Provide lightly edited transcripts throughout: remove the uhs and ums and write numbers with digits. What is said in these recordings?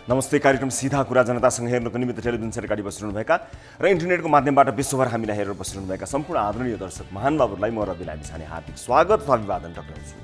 नमस्ते। कार्यक्रम सीधा कुरा जनतासँग हेर्नको निमित्त टेलिभिजन सेट अगाडि बसिरहनुभएका र इन्टरनेटको माध्यमबाट विश्वभर हामीलाई हेरेर बसिरहनुभएका सम्पूर्ण आदरणीय दर्शक महानुभावहरूलाई म रवि लामिछाने हार्दिक स्वागत तथा अभिवादन टक्राउँछु।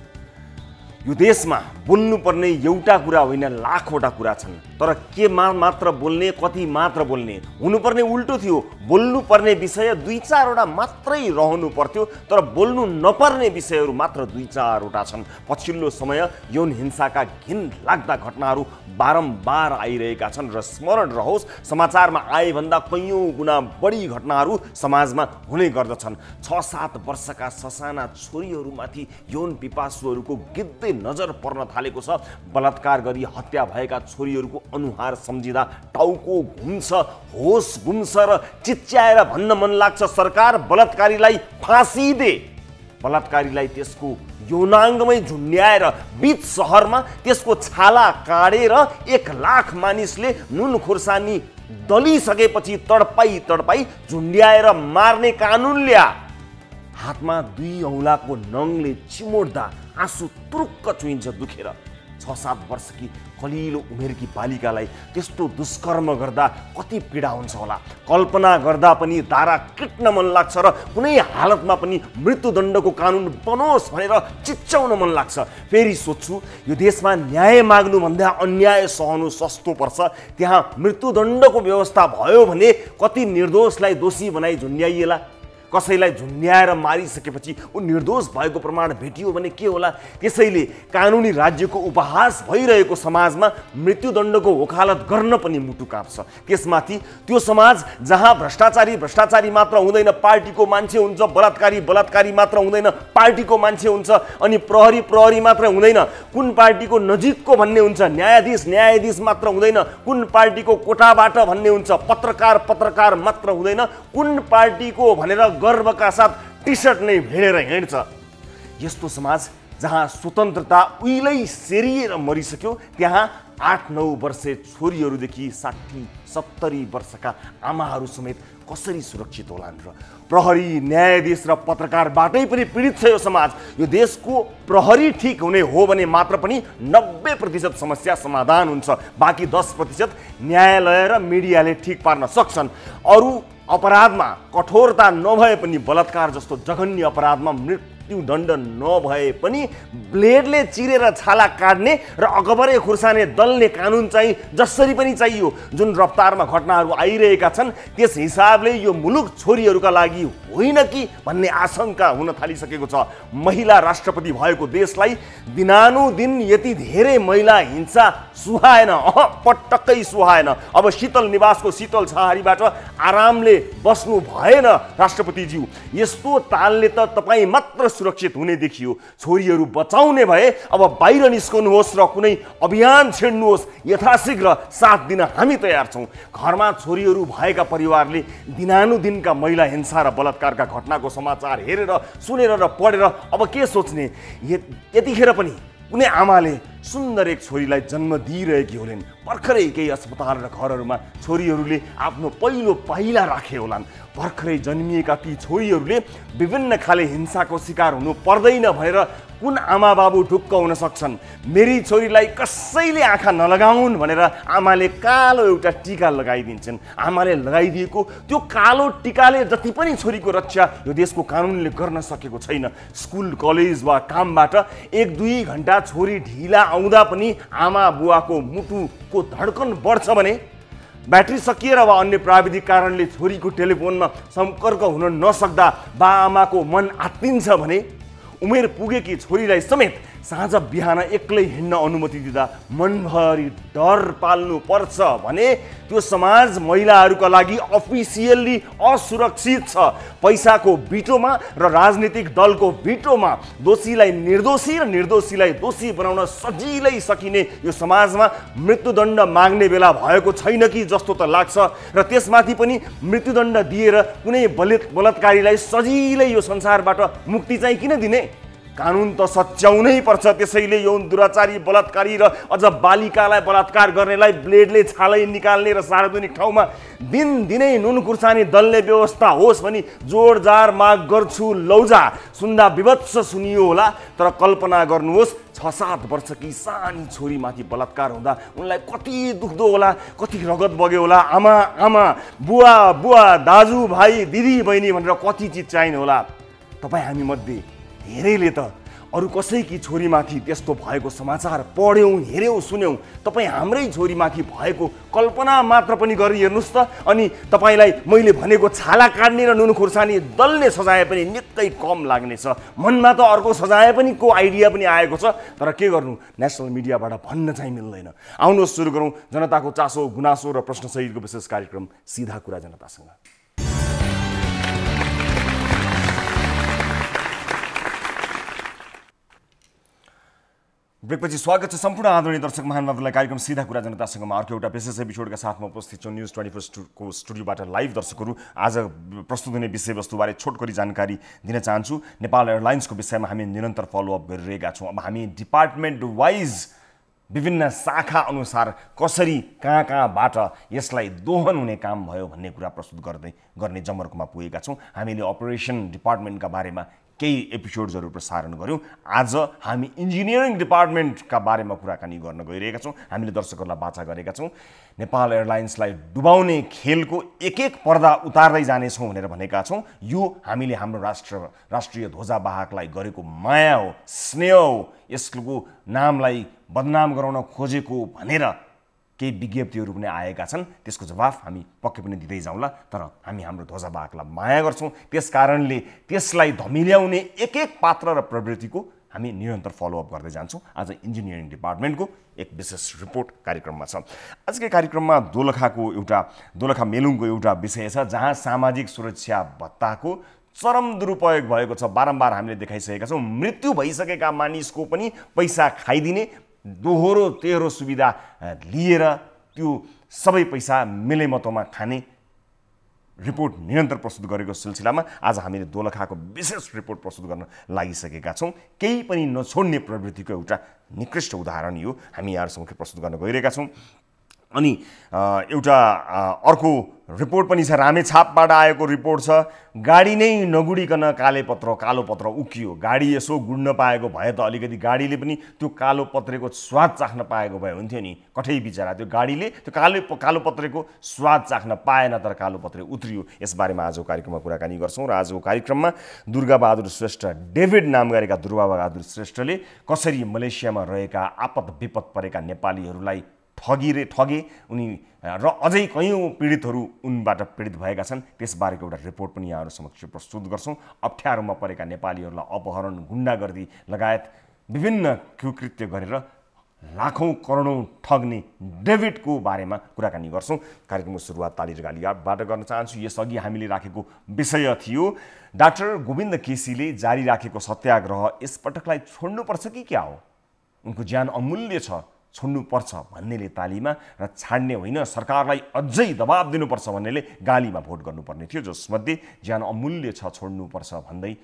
यो देशमा बोल्नुपर्ने एउटा कुरा होइन, लाखवटा कुरा छन्, तर के मात्र बोल्ने, कति मात्र बोल्ने। हुनुपर्ने उल्टो थियो, बोल्नुपर्ने विषय 2-4वटा मात्रै रहनु पर्थ्यो, तर बोल्नु नपर्ने विषयहरू मात्र 2-4वटा छन्। पछिल्लो समय यौन हिंसाका घिनलाग्दा घटनाहरू बारम्बार आइरहेका छन् र स्मरण रहोस्, समाचारमा आएभन्दा कैयौँ गुणा बढी घटनाहरू समाजमा हुने गर्दछन्। 6-7 वर्षका ससाना छोरीहरूमाथि यौन पिपासुहरूको गिद्धै नजर पर्न थालेको छ। बलात्कार गरी हत्या भएका छोरीहरूको अनुहार सम्झिँदा टाउको घुम्छ, होस गुम्छ र चिच्याएर भन्न मन लाग्छ, सरकार बलात्कारीलाई फाँसी दे। बलात्कारीलाई त्यसको यौनाङ्गमै झुन्ड्याएर बीच सहरमा त्यसको छाला काटेर 1 लाख मानिसले नुन खुर्सानी दलिसकेपछि तडपाई झुन्ड्याएर मार्ने कानुन ल्या। हातमा 2 औँलाको नङले चिमोड्दा आँसु तुरुक्क चुइन्छ दुखेर। 6-7 वर्षकी कलिलो उमेरकी बालिकालाई त्यस्तो दुष्कर्म गर्दा कति पीडा हुन्छ होला। कल्पना गर्दा पनि दारा किट्न मन लाग्छ र कुनै हालतमा पनि मृत्युदण्डको कानुन बनोस् भनेर चिच्याउन मन लाग्छ। फेरि सोध्छु, यो देशमा न्याय माग्नुभन्दा अन्याय सहनु सस्तो पर्छ। त्यहाँ मृत्युदण्डको व्यवस्था भयो भने कति निर्दोषलाई दोषी बनाई झुन्ड्याइएला। कसैलाई झुन्ड्याएर मारिसकेपछि ऊ निर्दोष भएको प्रमाण भेटियो भने के होला। त्यसैले कानुनी राज्यको उपहास भइरहेको समाजमा मृत्युदण्डको वकालत गर्न पनि मुटु काप्छ। त्यसमाथि त्यो समाज जहाँ भ्रष्टाचारी मात्र हुँदैन, पार्टीको मान्छे हुन्छ, बलात्कारी मात्र हुँदैन, पार्टीको मान्छे हुन्छ, अनि प्रहरी मात्र हुँदैन, कुन पार्टीको नजिकको भन्ने हुन्छ, न्यायाधीश मात्र हुँदैन, कुन पार्टीको कोठाबाट भन्ने हुन्छ, पत्रकार मात्र हुँदैन, कुन पार्टीको भनेर गर्वका साथ टी-सर्ट नै भिडेर हिँड्छ। यस्तो समाज जहाँ स्वतन्त्रता उहिल्यै सेरिएर मरिसक्यो, त्यहाँ 8-9 वर्षे छोरीहरूदेखि 60-70 वर्षका आमाहरू समेत कसरी सुरक्षित होलान् र प्रहरी, न्यायाधीश र पत्रकारबाटै पनि पीडित छ यो समाज। यो देशको प्रहरी ठिक हुने हो भने मात्र पनि 90% समस्या समाधान हुन्छ। बाँकी 10% न्यायालय र मिडियाले ठिक पार्न सक्छन्। अरू अपराधमा कठोरता नभए पनि, बलात्कार जस्तो जघन्य अपराधमा मृत्युदण्ड नभए पनि ब्लेडले चिरेर छाला काट्ने र अकबरे खुर्साने दल्ने कानुन चाहिँ जसरी पनि चाहियो। जुन रफ्तारमा घटनाहरू आइरहेका छन् त्यस हिसाबले यो मुलुक छोरीहरूका लागि होइन कि भन्ने आशंका हुन थालिसकेको छ। महिला राष्ट्रपति भएको देशलाई दिनानुदिन यति धेरै महिला हिंसा सुहाएन, पटक्कै सुहाएन। अब शीतल निवासको शीतल छहारीबाट आरामले बस्नु भएन राष्ट्रपतिज्यू। यस्तो तालले त तपाईँ मात्र सुरक्षित हुने देखियो। छोरीहरू बचाउने भए अब बाहिर निस्कनुहोस् र कुनै अभियान छेड्नुहोस्, यथाशीघ्र साथ दिन हामी तयार छौँ। घरमा छोरीहरू भएका परिवारले दिनानुदिनका महिला हिंसा र बलात्कारका घटनाको समाचार हेरेर, सुनेर र पढेर अब के सोच्ने। यतिखेर पनि कुनै आमाले सुन्दर एक छोरीलाई जन्म दिइरहेकी होलिन्। भर्खरै केही अस्पताल र घरहरूमा छोरीहरूले आफ्नो पहिलो पाइला राखे होलान्। भर्खरै जन्मिएका ती छोरीहरूले विभिन्न खाले हिंसाको शिकार हुनु पर्दैन भनेर कुन आमा बाबु ढुक्क हुन सक्छन्। मेरी छोरीलाई कसैले आँखा नलगाउन् भनेर आमाले कालो एउटा टीका लगाइदिन्छन्। आमाले लगाइदिएको त्यो कालो टीकाले जति पनि छोरीको रक्षा यो देशको कानुनले गर्न सकेको छैन। स्कुल, कलेज वा कामबाट 1-2 घण्टा छोरी ढिला आउँदा पनि आमा बुवाको मुटुको धड्कन बढ्छ भने, ब्याट्री सकिएर वा अन्य प्राविधिक कारणले छोरीको टेलिफोनमा सम्पर्क हुन नसक्दा बाआमाको मन आत्तिन्छ भने, उमेर पुगेकी छोरीलाई समेत साँझ बिहान एक्लै हिँड्न अनुमति दिँदा मनभरि डर पाल्नु पर्छ भने त्यो समाज महिलाहरूका लागि अफिसियल्ली असुरक्षित छ। पैसाको बिटोमा र राजनीतिक दलको बिटोमा दोषीलाई निर्दोषी र निर्दोषीलाई दोषी बनाउन सजिलै सकिने यो समाजमा मृत्युदण्ड माग्ने बेला भएको छैन कि जस्तो त लाग्छ। र त्यसमाथि पनि मृत्युदण्ड दिएर कुनै बलात्कारीलाई सजिलै यो संसारबाट मुक्ति चाहिँ किन दिने? कानुन त सच्याउनै पर्छ। त्यसैले यौन दुराचारी, बलात्कारी र अझ बालिकालाई बलात्कार गर्नेलाई ब्लेडले छालै निकाल्ने र सार्वजनिक ठाउँमा दिनदिनै नुन खुर्सानी दल्ने व्यवस्था होस् भनी जोडजार माग गर्छु। लौजा सुन्दा विभत्स सुनियो होला, तर कल्पना गर्नुहोस् 6-7 वर्षकी सानी छोरीमाथि बलात्कार हुँदा उनलाई कति दुख्दो होला, कति रगत बग्यो होला। आमा आमा, बुवा बुवा, दाजु भाइ, दिदी बहिनी भनेर कति चिज चाहिने होला। तपाईँ हामी मध्ये धेरैले त अरू कसैकी छोरीमाथि त्यस्तो भएको समाचार पढ्यौँ, हेऱ्यौँ, सुन्यौँ। तपाईँ हाम्रै छोरीमाथि भएको कल्पना मात्र पनि गरी हेर्नुहोस् त। अनि तपाईँलाई मैले भनेको छाला काट्ने र नुन खुर्सानी दल्ने सजाय पनि निकै कम लाग्नेछ। मनमा त अर्को सजाय पनि को आइडिया पनि आएको छ, तर के गर्नु, नेसनल मिडियाबाट भन्न चाहिँ मिल्दैन। आउनुहोस् सुरु गरौँ जनताको चासो, गुनासो र प्रश्न सहितको विशेष कार्यक्रम सिधा कुरा जनतासँग। ब्रेकपछि स्वागत छ सम्पूर्ण आदरणीय दर्शक महानुभावहरूलाई कार्यक्रम सिधा कुरा जनतासँगमा अर्को एउटा विशेष एपिसोडका साथमा उपस्थित छौँ न्युज 24 को स्टुडियोबाट लाइभ। दर्शकहरू, आज प्रस्तुत हुने विषयवस्तुबारे छोटकरी जानकारी दिन चाहन्छु। नेपाल एयरलाइन्सको विषयमा हामी निरन्तर फलोअप गरिरहेका छौँ। अब हामी डिपार्टमेन्ट वाइज विभिन्न शाखा अनुसार कसरी कहाँबाट यसलाई दोहन हुने काम भयो भन्ने कुरा प्रस्तुत गर्ने जमर्कोमा पुगेका छौँ। हामीले अपरेसन डिपार्टमेन्टका बारेमा केही एपिसोड्सहरू प्रसारण गऱ्यौँ। आज हामी इन्जिनियरिङ डिपार्टमेन्टका बारेमा कुराकानी गर्न गइरहेका छौँ। हामीले दर्शकहरूलाई बाचा गरेका छौँ नेपाल एयरलाइन्सलाई डुबाउने खेलको एक एक पर्दा उतार्दै जानेछौँ भनेर भनेका छौँ। यो हामीले हाम्रो राष्ट्रिय ध्वजावाहकलाई गरेको माया हो, स्नेह हो, यसको नामलाई बदनाम गराउन खोजेको भनेर केही विज्ञप्तिहरू पनि आएका छन्। त्यसको जवाफ हामी पक्कै पनि दिँदै जाउँला, तर हामी हाम्रो ध्वजावाहकलाई माया गर्छौँ। त्यस कारणले त्यसलाई धमिल्याउने एक एक पात्र र प्रवृत्तिको हामी निरन्तर फलोअप गर्दै जान्छौँ। आज इन्जिनियरिङ डिपार्टमेन्टको एक विशेष रिपोर्ट कार्यक्रममा छ। आजकै कार्यक्रममा दोलखा मेलुङको एउटा विषय छ जहाँ सामाजिक सुरक्षा भत्ताको चरम दुरुपयोग भएको छ। बारम्बार हामीले देखाइसकेका छौँ। मृत्यु भइसकेका मानिसको पनि पैसा खाइदिने, दोहोरो तेह्रो सुविधा लिएर त्यो सबै पैसा मिलेमतोमा खाने रिपोर्ट निरन्तर प्रस्तुत गरेको सिलसिलामा आज हामीले दोलखाको विशेष रिपोर्ट प्रस्तुत गर्न लागिसकेका छौँ। केही पनि नछोड्ने प्रवृत्तिको एउटा निकृष्ट उदाहरण यो हामी यहाँहरूसँग प्रस्तुत गर्न गइरहेका छौँ। अनि एउटा अर्को रिपोर्ट पनि छ, रामेछापबाट आएको रिपोर्ट छ। गाडी नै नगुडिकन कालो पत्र उकियो। गाडी यसो गुड्न पाएको भए त अलिकति गाडीले पनि त्यो कालो पत्रेको स्वाद चाख्न पाएको भए हुन्थ्यो नि। कठै बिचरा त्यो गाडीले त्यो कालो पत्रेको स्वाद चाख्न पाएन, तर कालो पत्रे उत्रियो। यसबारेमा आजको कार्यक्रममा कुराकानी गर्छौँ। र आजको कार्यक्रममा दुर्गाबहादुर श्रेष्ठ, डेभिड नाम गरेका दुर्गाबहादुर श्रेष्ठले कसरी मलेसियामा रहेका आपद विपद परेका नेपालीहरूलाई ठगे उनी र अझै कयौँ पीडितहरू उनबाट पीडित भएका छन्, त्यसबारेको एउटा रिपोर्ट पनि यहाँहरू समक्ष प्रस्तुत गर्छौँ। अप्ठ्यारोमा परेका नेपालीहरूलाई अपहरण, गुन्डागर्दी लगायत विभिन्न कुकृत्य गरेर लाखौँ करोडौँ ठग्ने डेभिडको बारेमा कुराकानी गर्छौँ। कार्यक्रमको सुरुवात ताली र गालीबाट गर्न चाहन्छु। यसअघि हामीले राखेको विषय थियो डाक्टर गोविन्द केसीले जारी राखेको सत्याग्रह यसपटकलाई छोड्नुपर्छ कि क्या हो? उनको ज्यान अमूल्य छ, छोड्नुपर्छ भन्नेले तालीमा र छाड्ने होइन, सरकारलाई अझै दबाब दिनुपर्छ भन्नेले गालीमा भोट गर्नुपर्ने थियो। जसमध्ये ज्यान अमूल्य छ, छोड्नुपर्छ भन्दै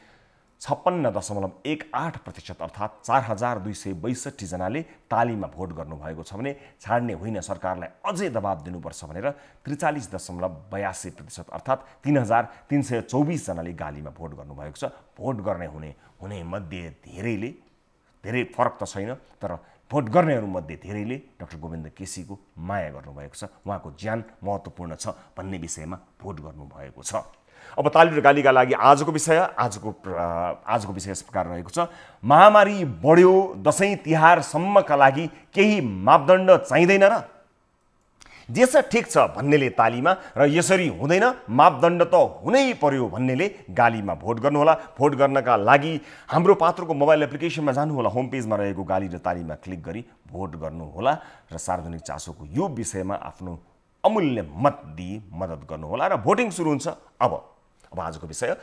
56.18% अर्थात् 4262 जनाले तालीमा भोट गर्नुभएको छ भने छाड्ने होइन, सरकारलाई अझै दबाब दिनुपर्छ भनेर 43.82% अर्थात् 3324 जनाले गालीमा भोट गर्नुभएको छ। भोट गर्ने हुने मध्ये धेरै फरक त छैन, तर भोट गर्नेहरूमध्ये धेरैले डाक्टर गोविन्द केसीको माया गर्नुभएको छ, उहाँको ज्यान महत्त्वपूर्ण छ भन्ने विषयमा भोट गर्नुभएको छ। अब ताली र गालीका लागि आजको विषय यस प्रकार रहेको छ। महामारी बढ्यो, दसैँ तिहारसम्मका लागि केही मापदण्ड चाहिँदैन र? जेस ठिक छ भन्नेले तालीमा र यसरी हुँदैन, मापदण्ड त हुनै पर्यो भन्नेले गालीमा भोट गर्नुहोला। भोट गर्नका लागि हाम्रो पात्रोको मोबाइल एप्लिकेसनमा जानुहोला, होम पेजमा रहेको गाली र तालीमा क्लिक गरी भोट गर्नुहोला र सार्वजनिक चासोको यो विषयमा आफ्नो अमूल्य मत दिई मद्दत गर्नुहोला र भोटिङ सुरु हुन्छ। अब आजको विषय,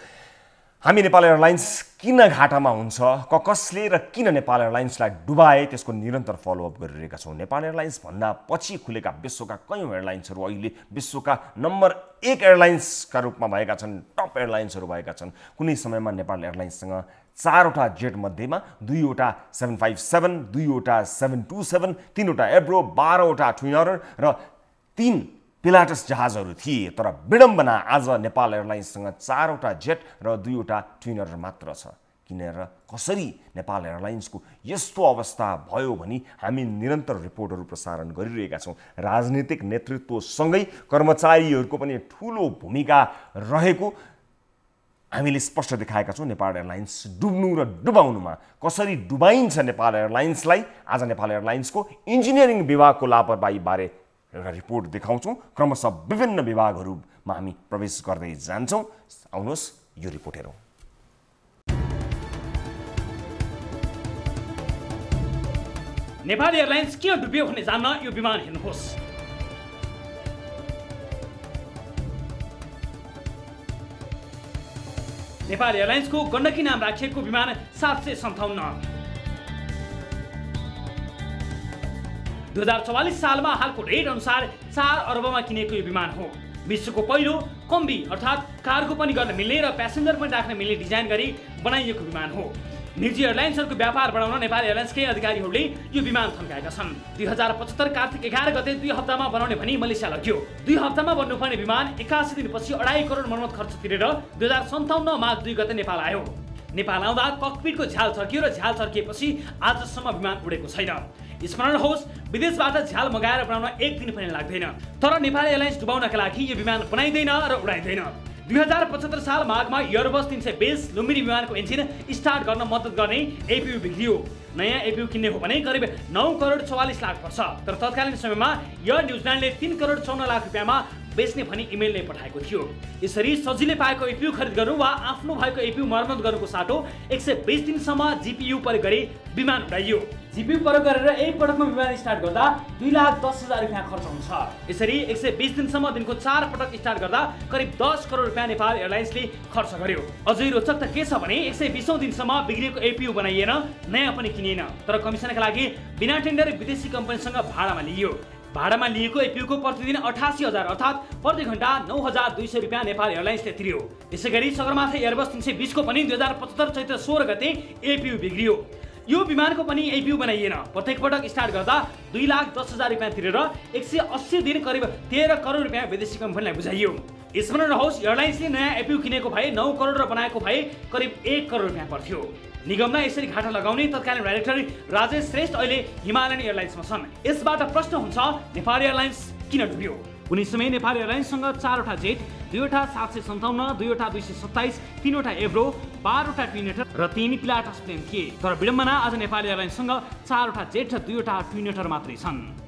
हामी नेपाल एयरलाइन्स किन घाटामा हुन्छ, कसले र किन नेपाल एयरलाइन्सलाई डुबाए, त्यसको निरन्तर फलोअप गरिरहेका छौँ। नेपाल एयरलाइन्स भन्दा पछि खुलेका विश्वका कयौँ एयरलाइन्सहरू अहिले विश्वका नम्बर 1 एयरलाइन्सका रूपमा भएका छन्, टप एयरलाइन्सहरू भएका छन्। कुनै समयमा नेपाल एयरलाइन्ससँग 4वटा जेट मध्येमा 2वटा 757, 2वटा 727, 3वटा एब्रो, 12वटा ट्विन अटर र 3 पिलाटस जहाजहरू थिए। तर विडम्बना आज नेपाल एयरलाइन्ससँग 4वटा जेट र 2वटा ट्विन अटर मात्र छ। किन र कसरी नेपाल एयरलाइन्सको यस्तो अवस्था भयो भनी हामी निरन्तर रिपोर्टहरू प्रसारण गरिरहेका छौँ। राजनीतिक नेतृत्वसँगै कर्मचारीहरूको पनि ठुलो भूमिका रहेको हामीले स्पष्ट देखाएका छौँ। नेपाल एयरलाइन्स डुब्नु र डुबाउनुमा कसरी डुबाइन्छ नेपाल एयरलाइन्सलाई आज नेपाल एयरलाइन्सको इन्जिनियरिङ विभागको लापरवाहीबारे एउटा रिपोर्ट देखाउँछौँ। क्रमशः विभिन्न विभागहरूमा हामी प्रवेश गर्दै जान्छौँ। आउनुहोस् यो रिपोर्ट हेरौँ। नेपाल एयरलाइन्स किन डुब्यो भन्ने जान्न यो विमान हेर्नुहोस्। नेपाल एयरलाइन्सको गण्डकी नाम राखिएको विमान 757। 2044 सालमा हालको रेट अनुसार 4 अरबमा किनेको यो विमान हो। विश्वको पहिलो कम्बी अर्थात् कार्गो पनि गर्न मिल्ने र प्यासेन्जर पनि राख्न मिल्ने डिजाइन गरी बनाइएको विमान हो। निजी एयरलाइन्सहरूको व्यापार बढाउन नेपाल एयरलाइन्सकै अधिकारीहरूले यो विमान थन्काएका छन्। 2075 कार्तिक 11 गते 2 हप्तामा बनाउने भनी मलेसिया लग्यो। 2 हप्तामा बन्नुपर्ने विमान 81 दिनपछि 2.5 करोड मर्मत खर्च तिरेर 2057 माघ 2 गते नेपाल आयो। नेपाल आउँदा ककपिटको झ्याल चर्कियो र झ्याल चर्किएपछि आजसम्म विमान उडेको छैन। स्मरण होस्, विदेशबाट झ्याल मगाएर बनाउन 1 दिन पनि लाग्दैन। तर नेपाल एयरलाइन्स डुबाउनका लागि यो विमान बनाइँदैन र उडाइँदैन। 2075 साल माघमा एयरबस 320 लुम्बिनी विमानको इन्जिन स्टार्ट गर्न मद्दत गर्ने एपीयू बिग्रियो। नयाँ एपीयू किन्ने हो भने करिब 9 करोड 44 लाख पर्छ। तर तत्कालीन समयमा एयर न्युजिल्यान्डले 3 करोड 54 लाख रुपियाँमा बेच्ने भनी इमेलले पठाएको थियो। यसरी सजिलै पाएको एपीयू खरिद गर्नु वा आफ्नो भएको एपीयू मर्मत गर्नुको साटो 120 दिनसम्म जीपीयू प्रयोग गरी विमान उडाइयो। जीपीयू प्रयोग गरेर एक पटकमा विमान स्टार्ट गर्दा 2,10,000 रुपियाँ खर्च हुन्छ। यसरी 120 दिनसम्म दिनको 4 पटक स्टार्ट गर्दा करिब 10 करोड रुपियाँ नेपाल एयरलाइन्सले खर्च गर्यो। अझै रोचक त के छ भने 120औं दिनसम्म बिग्रिएको एपीयू बनाइएन, नयाँ पनि किनिएन। तर कमिसनका लागि बिना टेन्डर विदेशी कम्पनीसँग भाडामा लिइयो। भाडामा लिएको एपीयूको प्रतिदिन 88,000 अर्थात् प्रति घण्टा 9,200 रुपियाँ नेपाल एयरलाइन्सले तिर्यो। यसैगरी सगरमाथा एयरबस 320 को पनि 2075 चैत्र 16 गते एपीयू बिग्रियो। यो विमानको पनि एपीयू बनाइएन। प्रत्येक पटक स्टार्ट गर्दा 2,10,000 रुपियाँ तिरेर 180 दिन करिब 13 करोड रुपियाँ विदेशी कम्पनीलाई बुझाइयो। स्मरण रहोस्, एयरलाइन्सले नयाँ एपीयू किनेको भए 9 करोड र बनाएको भए करिब 1 करोड रुपियाँ पर्थ्यो। निगमलाई यसरी घाटा लगाउने तत्कालीन डाइरेक्टर राजेश श्रेष्ठ अहिले हिमालयन एयरलाइन्समा छन्। यसबाट प्रश्न हुन्छ, नेपाल एयरलाइन्स किन डुब्यो? कुनै समय नेपाल एयरलाइन्ससँग 4वटा जेट, 2वटा 757, 2वटा 227, 3वटा एब्रो, 12वटा ट्विनेटर र 3 पिलाटस प्लेन थिए। तर विडम्बना आज नेपाल एयरलाइन्ससँग 4वटा जेट र 2वटा ट्विनेटर मात्रै छन्।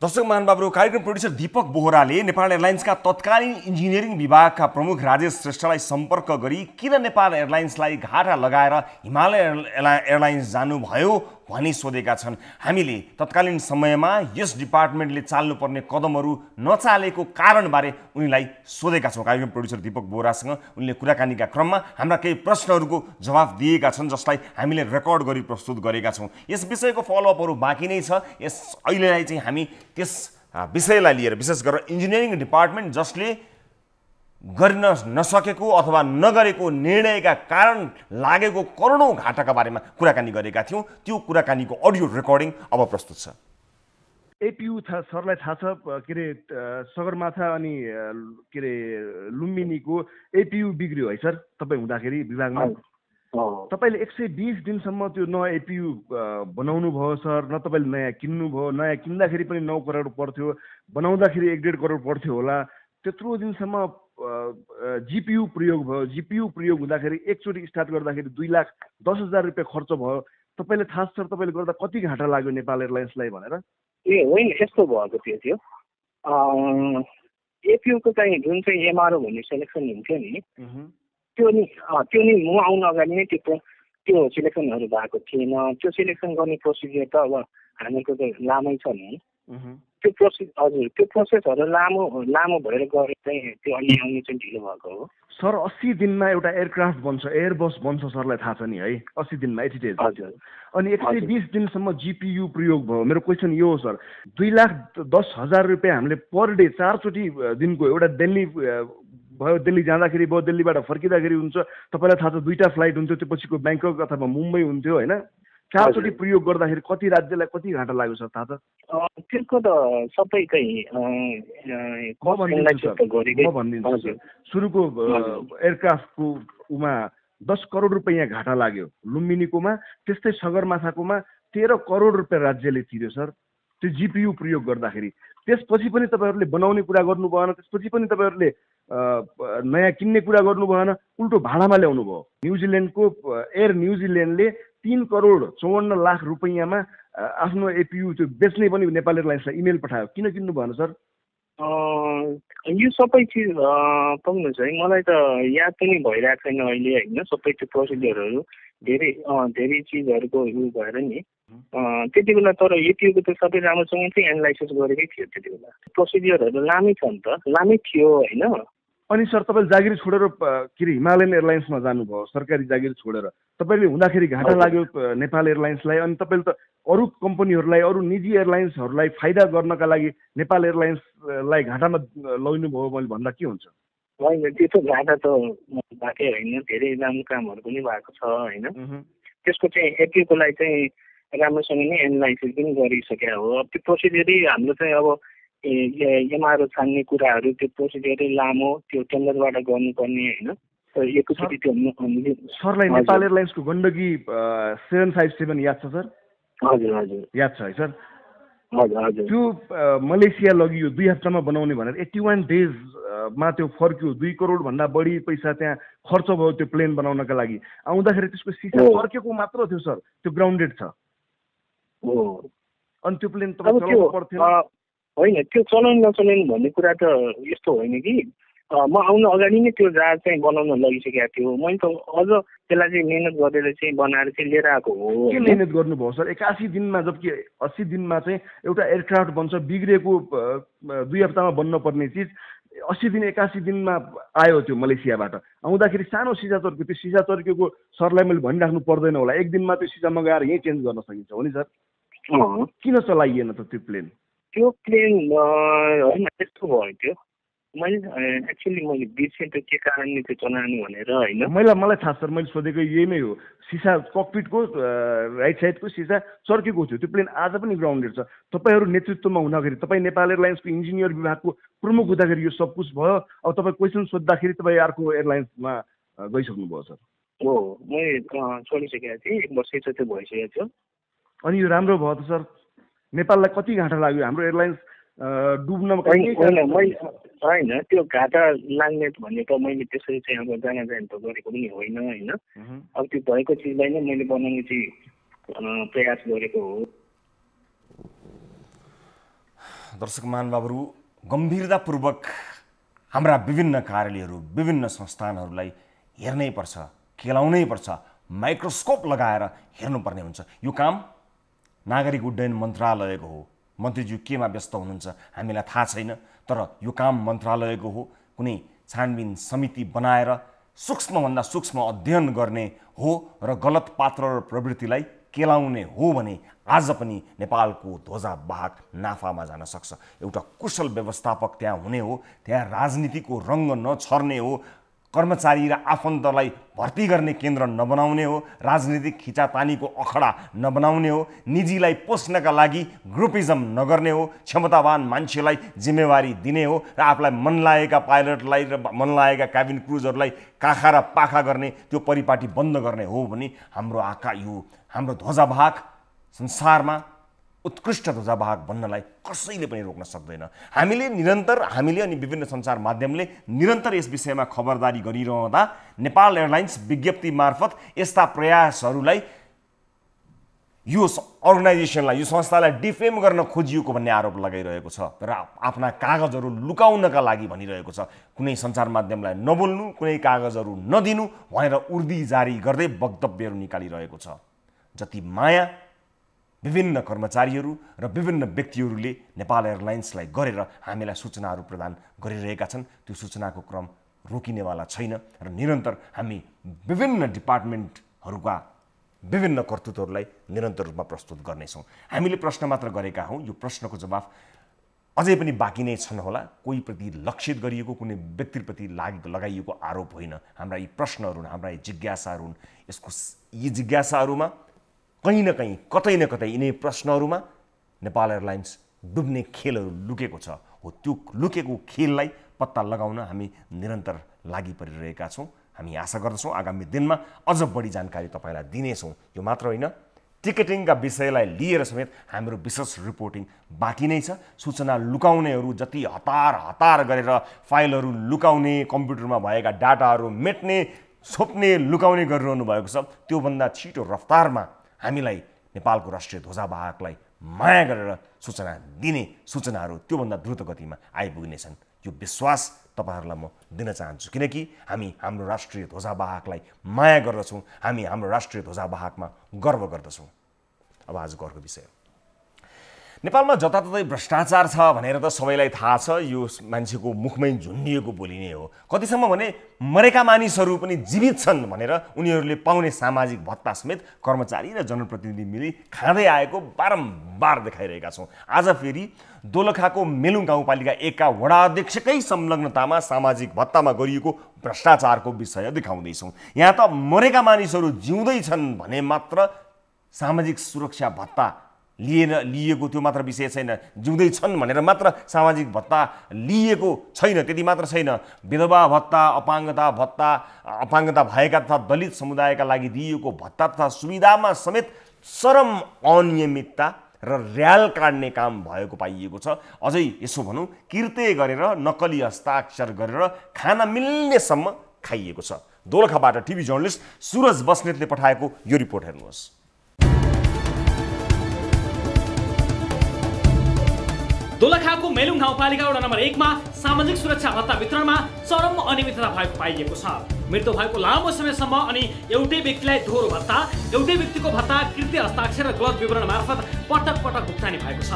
दर्शक महानुभावहरू, कार्यक्रम प्रोड्युसर दीपक बोहराले नेपाल एयरलाइन्सका तत्कालीन इन्जिनियरिङ विभागका प्रमुख राजेश श्रेष्ठलाई सम्पर्क गरी किन नेपाल एयरलाइन्सलाई घाटा लगाएर हिमालय एयरलाइन्स जानुभयो भनी सोधेका छन्। हामीले तत्कालीन समयमा यस डिपार्टमेन्टले चाल्नुपर्ने कदमहरू नचालेको कारणबारे उनीलाई सोधेका छौँ। कार्यक्रम प्रोड्युसर दीपक बोहरासँग उनले कुराकानीका क्रममा हाम्रा केही प्रश्नहरूको जवाफ दिएका छन्, जसलाई हामीले रेकर्ड गरी प्रस्तुत गरेका छौँ। यस विषयको फलोअपहरू बाँकी नै छ। यस अहिलेलाई चाहिँ हामी त्यस विषयलाई लिएर, विशेष गरेर इन्जिनियरिङ डिपार्टमेन्ट जसले गर्न नसकेको अथवा नगरेको निर्णयका कारण लागेको करोडौँ घाटाका बारेमा कुराकानी गरेका थियौँ। त्यो कुराकानीको अडियो रेकर्डिङ अब प्रस्तुत छ। एपीयू सरलाई थाहा छ के अरे सगरमाथा अनि के अरे लुम्बिनीको एपीयू बिग्रियो है सर? तपाईँ हुँदाखेरि विभागमा तपाईँले 120 दिनसम्म त्यो नयाँ एपीयू बनाउनु भयो सर, न तपाईँले नयाँ किन्नु भयो। नयाँ किन्दाखेरि पनि 9 करोड पर्थ्यो, बनाउँदाखेरि 1.5 करोड पर्थ्यो होला। त्यत्रो दिनसम्म जीपीयू प्रयोग भयो। जीपीयू प्रयोग हुँदाखेरि एकचोटि स्टार्ट गर्दाखेरि 2,10,000 रुपियाँ खर्च भयो। तपाईँले थाहा छ सर तपाईँले गर्दा कति घाटा लाग्यो नेपाल एयरलाइन्सलाई भनेर? ए होइन, यस्तो भएको थियो एपीयूको चाहिँ जुन चाहिँ एमआरओ भन्ने सेलेक्सन हुन्थ्यो नि, त्यो नि म आउनु अगाडि नै त्यो सिलेक्सनहरू भएको थिएन। त्यो सिलेक्सन गर्ने प्रोसिजर त अब हामीहरूको त लामै छ नि। त्यो प्रोसेसहरू लामो भएर गएर चाहिँ त्यो अहिले आउने चाहिँ ढिलो भएको हो सर। 80 दिनमा एउटा एयरक्राफ्ट बन्छ, एयरबस बन्छ, सरलाई थाहा छ नि है? 80 दिनमा एटिटेज। हजुर। अनि 120 दिनसम्म जीपीयू प्रयोग भयो। मेरो क्वेसन यो हो सर, 2,10,000 रुपियाँ हामीले पर डे 4 चोटि दिनको एउटा दिल्ली भयो दिल्ली जाँदाखेरि भयो, दिल्लीबाट फर्किँदाखेरि हुन्छ, तपाईँलाई थाहा छ 2टा फ्लाइट हुन्थ्यो, त्यो पछिको ब्याङ्कक अथवा मुम्बई हुन्थ्यो होइन। 4चोटि प्रयोग गर्दाखेरि कति राज्यलाई कति घाटा लाग्यो सर थाहा छ? त्यसको त सबैकै म भनिदिन्छु। सुरुको एयरक्राफ्टको उमा 10 करोड रुपियाँ घाटा लाग्यो लुम्बिनीकोमा, त्यस्तै सगरमाथाकोमा 13 करोड रुपियाँ राज्यले तिर्यो सर त्यो जिपियु प्रयोग गर्दाखेरि। त्यसपछि पनि तपाईँहरूले बनाउने कुरा गर्नु भएन, त्यसपछि पनि तपाईँहरूले नयाँ किन्ने कुरा गर्नु भएन, उल्टो भाडामा ल्याउनु भयो। न्युजिल्यान्डको एयर न्युजिल्यान्डले 3 करोड 54 लाख रुपियाँमा आफ्नो एपियु त्यो बेच्ने पनि नेपाल एयरलाइन्सलाई इमेल पठायो। किन किन्नु भएन सर? यो सबै चिज पाउनुहोस् है, मलाई त याद पनि भइरहेको छैन अहिले होइन, सबै त्यो प्रोसिडियरहरू धेरै चिजहरूको उयो भएर नि त्यति बेला। तर एपियुको त सबै राम्रोसँग चाहिँ एनालाइसिस गरेकै थियो त्यति बेला। प्रोसिडियरहरू लामै छ नि त, लामै थियो होइन। अनि सर तपाईँले जागिर छोडेर के अरे हिमालयन एयरलाइन्समा जानुभयो, सरकारी जागिर छोडेर। तपाईँले हुँदाखेरि घाटा लाग्यो नेपाल एयरलाइन्सलाई, अनि तपाईँले त अरू कम्पनीहरूलाई, अरू निजी एयरलाइन्सहरूलाई फाइदा गर्नका लागि नेपाल एयरलाइन्सलाई घाटामा लैनुभयो मैले भन्दा के हुन्छ? होइन, त्यो त घाटा त भएकै होइन, धेरै राम्रो कामहरू पनि भएको छ होइन। त्यसको चाहिँ एपियुको लागि चाहिँ राम्रोसँग नै एनालाइसिस पनि गरिसकेको हो। अब त्यो प्रोसिडियरै हाम्रो चाहिँ अब एमआरओ छान्ने कुराहरू त्यो प्रोसिडियरै लामो, त्यो टेन्डरबाट गर्नुपर्ने होइन। एकैचोटि त्यो सरलाई नेपाल एयरलाइन्सको गण्डकी 757 याद छ सर? हजुर हजुर याद छ है सर? हजुर हजुर। त्यो मलेसिया लगियो 2 हप्तामा बनाउने भनेर, 81 डेजमा त्यो फर्क्यो। 2 करोड भन्दा बढी पैसा त्यहाँ खर्च भयो त्यो प्लेन बनाउनका लागि। आउँदाखेरि त्यसको सिसा फर्केको मात्र थियो सर, त्यो ग्राउन्डेड छ। अनि त्यो प्लेन तपाईँ चलाउनु पर्थ्यो होइन? त्यो चलाउनु नचलाउनु भन्ने कुरा त यस्तो होइन कि म आउनु अगाडि नै त्यो जहाज चाहिँ बनाउन लगिसकेको थियो। मैले त अझ त्यसलाई चाहिँ मिहिनेत गरेर चाहिँ बनाएर चाहिँ लिएर आएको हो। के मिहिनेत गर्नुभयो सर? 81 दिनमा, जबकि 80 दिनमा चाहिँ एउटा एयरक्राफ्ट बन्छ, बिग्रेको 2 हप्तामा बन्न पर्ने चिज 80 दिन 81 दिनमा आयो त्यो मलेसियाबाट। आउँदाखेरि सानो सिसा चर्क्यो, त्यो सिसा चर्केको सरलाई मैले भनिराख्नु पर्दैन होला, 1 दिनमा त्यो सिसा मगाएर यहीँ चेन्ज गर्न सकिन्छ हो नि सर? किन चलाइएन त त्यो प्लेन? त्यो प्लेन होइन, त्यस्तो भयो त्यो। मैले एक्चुअली बिर्सेँ त्यो के कारणले त्यो चलाउनु भनेर होइन। मलाई थाहा सर, मैले सोधेको यही नै हो। सिसा ककपिटको राइट साइडको सिसा चर्केको थियो। त्यो प्लेन आज पनि ग्राउन्डेड छ। तपाईँहरू नेतृत्वमा हुँदाखेरि, तपाईँ नेपाल एयरलाइन्सको इन्जिनियर विभागको प्रमुख हुँदाखेरि यो सब कुछ भयो। अब तपाईँ क्वेसन सोद्धाखेरि तपाईँ अर्को एयरलाइन्समा गइसक्नुभयो सर। हो, मैले छोडिसकेको थिएँ, 1 वर्ष जति भइसकेको थियो। अनि यो राम्रो भयो त सर? नेपाललाई कति घाटा लाग्यो हाम्रो एयरलाइन्स डुब्नमा? होइन, त्यो घाटा लाग्ने भन्ने त मैले त्यसरी चाहिँ अब जान त गरेको पनि होइन होइन। अब त्यो भएको चिजलाई नै मैले बनाउने चाहिँ प्रयास गरेको हो। दर्शक महानुभावहरू, गम्भीरतापूर्वक हाम्रा विभिन्न कार्यालयहरू, विभिन्न संस्थानहरूलाई हेर्नै पर्छ, केलाउनै पर्छ, माइक्रोस्कोप लगाएर हेर्नुपर्ने हुन्छ। यो काम नागरिक उड्डयन मन्त्रालयको हो। मन्त्रीज्यू केमा व्यस्त हुनुहुन्छ हामीलाई थाहा छैन, तर यो काम मन्त्रालयको हो। कुनै छानबिन समिति बनाएर सूक्ष्मभन्दा सूक्ष्म अध्ययन गर्ने हो र गलत पात्र र प्रवृत्तिलाई केलाउने हो भने आज पनि नेपालको ध्वजावाहक नाफामा जान सक्छ। एउटा कुशल व्यवस्थापक त्यहाँ हुने हो, त्यहाँ राजनीतिको रङ्ग नछर्ने हो, कर्मचारी र आफन्तलाई भर्ती गर्ने केन्द्र नबनाउने हो, राजनीतिक खिचातानीको अखडा नबनाउने हो, निजीलाई पोस्नका लागि ग्रुपिजम नगर्ने हो, क्षमतावान मान्छेलाई जिम्मेवारी दिने हो र आफूलाई मन लागेका पाइलटलाई र मन लागेका क्याबिन क्रुजहरूलाई काखा र पाखा गर्ने त्यो परिपाटी बन्द गर्ने हो भने हाम्रो ध्वजावाहक संसारमा उत्कृष्ट ध्वजावाहक बन्नलाई कसैले पनि रोक्न सक्दैन। हामीले अनि विभिन्न सञ्चार माध्यमले निरन्तर यस विषयमा खबरदारी गरिरहँदा नेपाल एयरलाइन्स विज्ञप्ति मार्फत यस्ता प्रयासहरूलाई, यो अर्गनाइजेसनलाई, यो संस्थालाई डिफेम गर्न खोजिएको भन्ने आरोप लगाइरहेको छ र आफ्ना कागजहरू लुकाउनका लागि भनिरहेको छ। कुनै सञ्चार माध्यमलाई नबोल्नु, कुनै कागजहरू नदिनु भनेर उर्दी जारी गर्दै वक्तव्यहरू निकालिरहेको छ। जति माया विभिन्न कर्मचारीहरू र विभिन्न व्यक्तिहरूले नेपाल एयरलाइन्सलाई गरेर हामीलाई सूचनाहरू प्रदान गरिरहेका छन्, त्यो सूचनाको क्रम रोकिनेवाला छैन र निरन्तर हामी विभिन्न डिपार्टमेन्टहरूका विभिन्न कर्तृत्वहरूलाई निरन्तर रूपमा प्रस्तुत गर्नेछौँ। हामीले प्रश्न मात्र गरेका हौँ, यो प्रश्नको जवाफ अझै पनि बाँकी नै छन् होला। कोहीप्रति लक्षित गरिएको कुनै व्यक्तिप्रति लगाइएको आरोप होइन। हाम्रा यी प्रश्नहरू हुन्, हाम्रा यी जिज्ञासाहरू हुन्। यी जिज्ञासाहरूमा कहीँ न कहीँ, कतै न कतै यिनै प्रश्नहरूमा नेपाल एयरलाइन्स डुब्ने खेलहरू लुकेको छ। हो त्यो लुकेको खेललाई पत्ता लगाउन हामी निरन्तर लागि परिरहेका छौँ। हामी आशा गर्दछौँ आगामी दिनमा अझ बढी जानकारी तपाईँलाई दिनेछौँ। यो मात्र होइन, टिकटिङका विषयलाई लिएर समेत हाम्रो विशेष रिपोर्टिङ बाँकी नै छ। सूचना लुकाउनेहरू जति हतार गरेर फाइलहरू लुकाउने, कम्प्युटरमा भएका डाटाहरू मेट्ने, छोप्ने, लुकाउने गरिरहनु भएको छ, त्योभन्दा छिटो रफ्तारमा हामीलाई नेपालको राष्ट्रिय ध्वजावाहकलाई माया गरेर सूचना दिने सूचनाहरू त्योभन्दा द्रुत गतिमा आइपुग्नेछन्। यो विश्वास तपाईँहरूलाई म दिन चाहन्छु, किनकि हामी हाम्रो राष्ट्रिय ध्वजावाहकलाई माया गर्दछौँ, हामी हाम्रो राष्ट्रिय ध्वजावाहकमा गर्व गर्दछौँ। अब आजको अर्को विषय, नेपालमा जताततै भ्रष्टाचार छ भनेर त सबैलाई थाहा छ। यो मान्छेको मुखमै झुन्डिएको बोली नै हो। कतिसम्म भने मरेका मानिसहरू पनि जीवित छन् भनेर उनीहरूले पाउने सामाजिक भत्ता समेत कर्मचारी र जनप्रतिनिधि मिली खाँदै आएको बारम्बार देखाइरहेका छौँ। आज फेरि दोलखाको मेलुङ गाउँपालिका 1 का वडा अध्यक्षकै संलग्नतामा सामाजिक भत्तामा गरिएको भ्रष्टाचारको विषय देखाउँदैछौँ। यहाँ त मरेका मानिसहरू जिउँदैछन् भने मात्र सामाजिक सुरक्षा भत्ता लिएको त्यो मात्र विषय छैन। जिउँदैछन् भनेर मात्र सामाजिक भत्ता लिएको छैन, त्यति मात्र छैन। विधवा भत्ता, अपाङ्गता भएका तथा दलित समुदायका लागि दिइएको भत्ता तथा सुविधामा समेत चरम अनियमितता र र्याल काट्ने काम भएको पाइएको छ। अझै यसो भनौँ, किर्ते गरेर नक्कली हस्ताक्षर गरेर खान मिल्नेसम्म खाइएको छ। दोलखाबाट टिभी जर्नलिस्ट सुरज बस्नेतले पठाएको यो रिपोर्ट हेर्नुहोस्। दोलखाको मेलुङ गाउँपालिका वडा नम्बर 1 मा सामाजिक सुरक्षा भत्ता वितरणमा चरम अनियमितता भएको पाइएको छ। मृत्यु भएको लामो समयसम्म अनि एउटै व्यक्तिलाई दोहोरो भत्ता, एउटै व्यक्तिको भत्ता कृत्य हस्ताक्षर र गलत विवरण मार्फत पटक भुक्तानी भएको छ।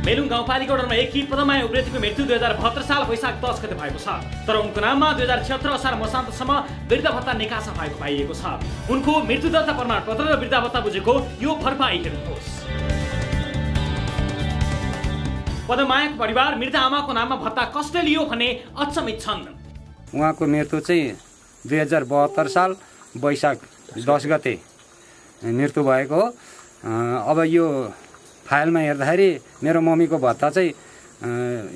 मेलुङ गाउँपालिका वडा नम्बर 1 की पदमाया उप्रेतीको मृत्यु 2072 साल वैशाख 10 गते भएको छ। तर उनको नाममा 2076 असार मसान्तसम्म वृद्ध भत्ता निकासा भएको पाइएको छ। उनको मृत्यु दर्ता प्रमाणपत्र र वृद्ध भत्ता बुझेको यो भरपाई हेर्नुहोस्। पदमायाको परिवार मृत आमाको नाममा भत्ता कसले लियो भन्ने अचम्मित छन्। उहाँको मृत्यु चाहिँ 2072 साल वैशाख 10 गते मृत्यु भएको हो। अब यो फाइलमा हेर्दाखेरि मेरो मम्मीको भत्ता चाहिँ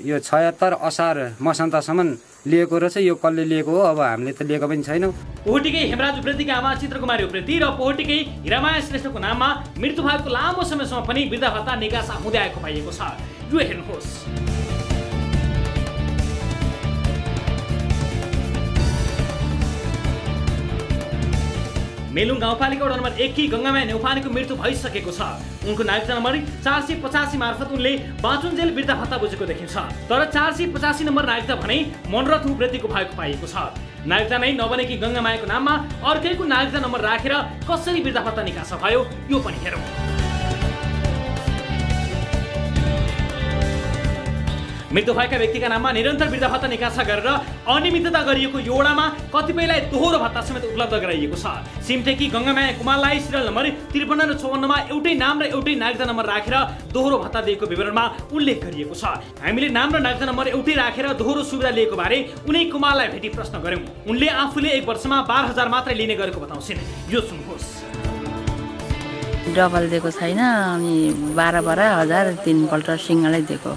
यो 76 असार मसान्तसम्म लिएको रहेछ। यो कसले लिएको हो, अब हामीले त लिएको पनि छैनौँ। पोहटीकै हेमराज उप्रेतीका आमा चित्रकुमारी उप्रेती र पोहटीकै हिरामाया श्रेष्ठको नाममा मृत्यु भएको लामो समयसम्म पनि वृद्ध भत्ता निकासा हुँदै आएको पाइएको छ। यो हेर्नुहोस्। मेलुङ गाउँपालिका वडा नम्बर 1 की गङ्गामाया नेउपानेको मृत्यु भइसकेको छ। उनको नागरिकता नम्बर 485 मार्फत उनले बाँचुन्जेल वृद्ध भत्ता बुझेको देखिन्छ। तर 485 नम्बर नागरिकता भने मनरथ उप्रेतीको भएको पाइएको छ। नागरिकता नै नबनेकी गङ्गामायाको नाममा अर्कैको नागरिकता नम्बर राखेर कसरी वृद्ध भत्ता निकासा भयो यो पनि हेरौँ। मृत्यु भएका व्यक्तिका नाममा निरन्तर वृद्ध भत्ता निकासा गरेर अनियमितता गरिएको यो वडामा कतिपयलाई दोहोरो भत्ता समेत उपलब्ध गराइएको छ। सिमटेकी गङ्गामाया कुमारलाई सिरियल नम्बर 53 र 54 मा एउटै नाम र एउटै नागरिकता नम्बर राखेर दोहोरो भत्ता दिएको विवरणमा उल्लेख गरिएको छ। हामीले नाम र नागरिकता नम्बर एउटै राखेर दोहोरो सुविधा लिएको बारे उनी कुमारलाई भेटी प्रश्न गर्यौं। उनले आफूले 1 वर्षमा 12,000 मात्रै लिने गरेको बताउँछिन्। यो सुन्नुहोस्। डबल दिएको छैन, अनि 12,000 तीनपल्ट सिंगलै दिएको।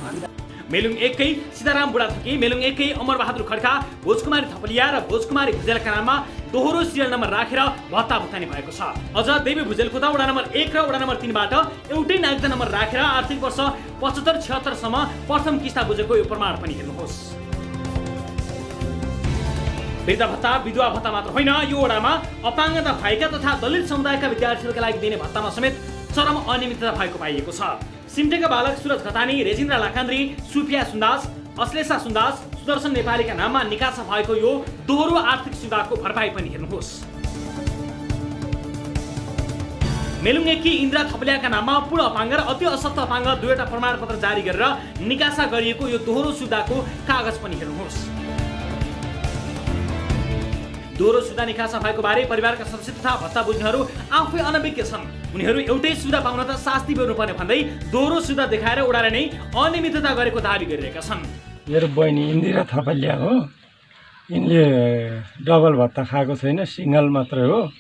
मेलुङ 1 कै सीताराम बुढाथोकी, मेलुङ 1 कै अमरबहादुर खड्का, भोजकुमारी थपलिया र भोजकुमारी भुजेलका नाममा दोहोरो सिरियल नम्बर राखेर भत्ता भुक्तानी भएको छ। अझ देवी भुजेलको त वडा नम्बर 1 र वडा नम्बर 3 बाट एउटै नागरिकता नम्बर राखेर आर्थिक वर्ष 75-76 सम्म प्रथम किस्ता बुझेको यो प्रमाण पनि हेर्नुहोस्। वृद्ध भत्ता, विधवा भत्ता मात्र होइन, यो वडामा अपाङ्गता भएका तथा दलित समुदायका विद्यार्थीहरूका लागि दिने भत्तामा समेत चरम अनियमितता भएको पाइएको छ। सिमटेका बालक सुरज खतानी, रेजिन्द्रा लाकान्द्री, सुफिया सुन्दास, अश्लेषा सुन्दास, सुदर्शन नेपालीका नाममा निकासा भएको यो दोहोरो आर्थिक सुविधाको भरपाई पनि हेर्नुहोस्। मेलुङ 1 की इन्द्रा थपलियाका नाममा पूर्ण अपाङ्ग र अति असत्य अपाङ्ग दुईवटा प्रमाणपत्र जारी गरेर निकासा गरिएको यो दोहोरो सुविधाको कागज पनि हेर्नुहोस्। दोहोरो सुविधा निकासा भएको बारे परिवारका सदस्य तथा भत्ता बुझ्नेहरू आफै अनभिज्ञ छन्। उनीहरू एउटै सुविधा पाउन त शास्ति बेर्नुपर्ने भन्दै दोहोरो सुविधा देखाएर उडाले नै अनियमितता गरेको दाबी गरिरहेका छन्। मेरो बहिनी इन्दिरा थपलिया हो। यिनले डबल भत्ता खाएको छैन, सिङ्गल मात्रै हो।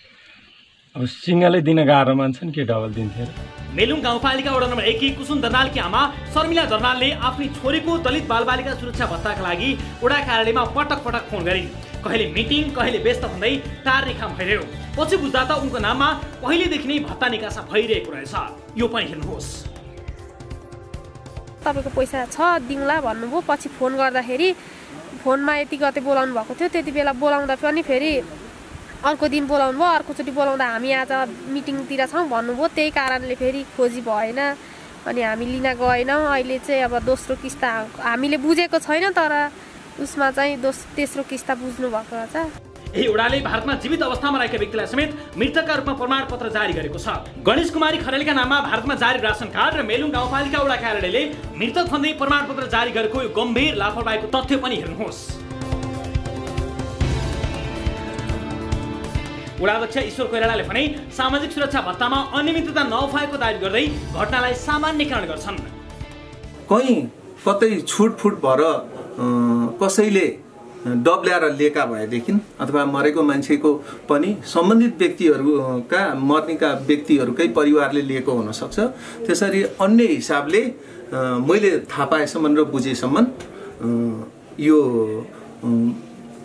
अब सिङ्गलै दिन गाह्रो मान्छन् के डबल दिन्थे र। मेलुङ गाउँपालिका वडा नम्बर 1 की कुसुम दर्नालकी आमा शर्मिला दर्नालले आफ्नी छोरीको दलित बालबालिका सुरक्षा भत्ताका लागि वडा कार्यालयमा पटक पटक फोन गरिन्। कहिले मिटिङ कहिले व्यस्त भन्दै टार्ने काम भइरह्यो। पछि बुझ्दा त उनको नाममा पहिलेदेखि नै भत्ता निकासा भइरहेको रहेछ। यो पनि हेर्नुहोस्। तपाईँको पैसा छ दिउँला भन्नुभयो। पछि फोन गर्दाखेरि फोनमा यति गते बोलाउनु भएको थियो, त्यति बेला बोलाउँदा पनि फेरि अर्को दिन बोलाउनु भयो। अर्कोचोटि बोलाउँदा हामी आज मिटिङतिर छौँ भन्नुभयो। त्यही कारणले फेरि खोजी भएन अनि हामी लिन गएनौँ। अहिले चाहिँ अब दोस्रो किस्ता हामीले बुझेको छैन, तर उसमा चाहिँ तेस्रो किस्ता बुझ्नु भएको रहेछ। यही वडाले भारतमा जीवित अवस्थामा रहेका व्यक्तिलाई समेत मृतकका रूपमा प्रमाणपत्र जारी गरेको छ। गणेश कुमारी खरेलका नाममा भारतमा जारी रासन कार्ड र मेलुङ गाउँपालिका वडा कार्यालयले मृतक भन्दै प्रमाणपत्र जारी गरेको यो गम्भीर लापरवाहीको तथ्य पनि हेर्नुहोस्। वडाध्यक्ष ईश्वर कोइरालाले भने सामाजिक सुरक्षा भत्तामा अनियमितता नभएको दाबी गर्दै घटनालाई सामान्यकरण गर्छन्। कहीँ कतै छुटफुट भएर कसैले डब्ल्याएर लिएका भएदेखि अथवा मरेको मान्छेको पनि सम्बन्धित व्यक्तिहरूका मर्नेका व्यक्तिहरूकै परिवारले लिएको हुनसक्छ। त्यसरी अन्य हिसाबले मैले थाहा पाएसम्म र बुझेसम्म यो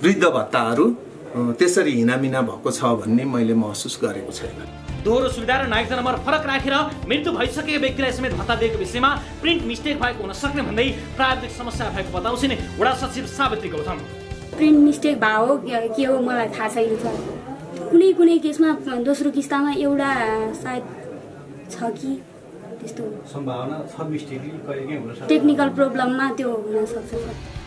वृद्ध भत्ताहरू त्यसरी हिनामिना भएको छ भन्ने मैले महसुस गरेको छैन। दोहोरो सुविधा र नागरिकता नम्बर फरक राखेर मृत्यु भइसकेको व्यक्तिलाई समेत भत्ता दिएको विषयमा प्रिन्ट मिस्टेक भएको हुन सक्ने भन्दै प्राविधिक समस्या भएको बताउँछिन् वडा सचिव सावित्री गौतम। प्रिन्ट मिस्टेक भयो के हो मलाई थाहा छैन सर। कुनै केसमा दोस्रो किस्तामा एउटा सायद छ कि त्यस्तो सम्भावना छ, मिस्टेकली कहिलेकाहीँ हुन सक्छ, टेक्निकल प्रब्लममा त्यो हुन सक्छ।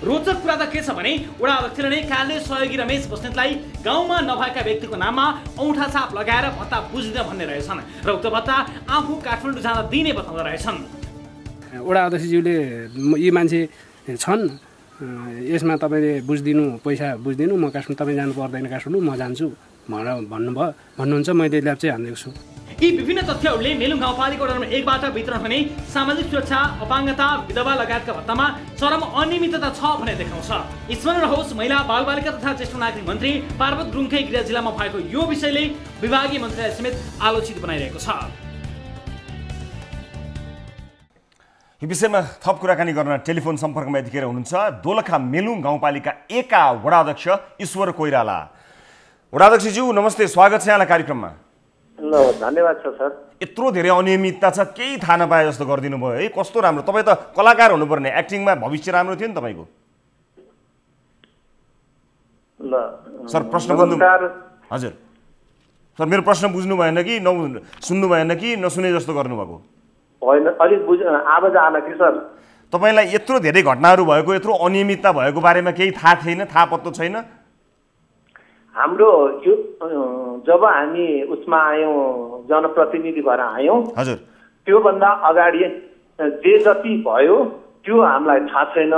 रोचक कुरा त के छ भने वडा अध्यक्षले नै कार्यालय सहयोगी रमेश बस्नेतलाई गाउँमा नभएका व्यक्तिको नाममा औँठा छाप लगाएर भत्ता बुझ्दिन भन्ने रहेछन् र उक्त भत्ता आफू काठमाडौँ जाँदा दिने बताउँदा रहेछन्। वडा अध्यक्षज्यूले यी मान्छे छन्, यसमा तपाईँले बुझिदिनु, पैसा बुझिदिनु, म काठमाडौँ, तपाईँ जानु पर्दैन काठमाडौँ, म जान्छु भनेर भन्नुहुन्छ। मैले ल्याब चाहिँ हानिदिएको छु। यी विभिन्न तथ्यहरूले मेलुङ गाउँपालिका वडा नम्बर 1 बाट वितरण हुने सामाजिक सुरक्षा, अपाङ्गता, विधवा लगायतका भत्तामा चरम अनियमितता छ भने देखाउँछ। स्मरण रहोस्, महिला बालबालिका तथा ज्येष्ठ नागरिक मन्त्री पार्वत गुरुङकै गृह जिल्लामा भएको यो विषयले विभागीय मन्त्रीलाई समेत आलोचित बनाइरहेको छ। यो विषयमा थप कुराकानी गर्न टेलिफोन सम्पर्कमा यतिखेर हुनुहुन्छ दोलखा मेलुङ गाउँपालिका 1 का वडा अध्यक्ष ईश्वर कोइराला। वडा अध्यक्षज्यू नमस्ते, स्वागत छ यहाँलाई कार्यक्रममा। ल धन्यवाद छ सर। यत्रो धेरै अनियमितता छ, केही थाहा नपाए जस्तो गरिदिनु भयो है। कस्तो राम्रो, तपाईँ त कलाकार हुनुपर्ने, एक्टिङमा भविष्य राम्रो थियो नि तपाईँको। ल सर प्रश्न बुझ्नु? हजुर सर, मेरो प्रश्न बुझ्नु भएन कि सुन्नु भएन कि नसुने जस्तो गर्नुभएको? होइन, अलिक आवाज आएन कि सर। तपाईँलाई यत्रो धेरै घटनाहरू भएको, यत्रो अनियमितता भएको बारेमा केही थाहा थिएन, थाहा पत्तो छैन? हाम्रो यो जब हामी उसमा आयौँ, जनप्रतिनिधि भएर आयौँ, हजुर, त्योभन्दा अगाडि जे जति भयो त्यो हामीलाई थाहा छैन।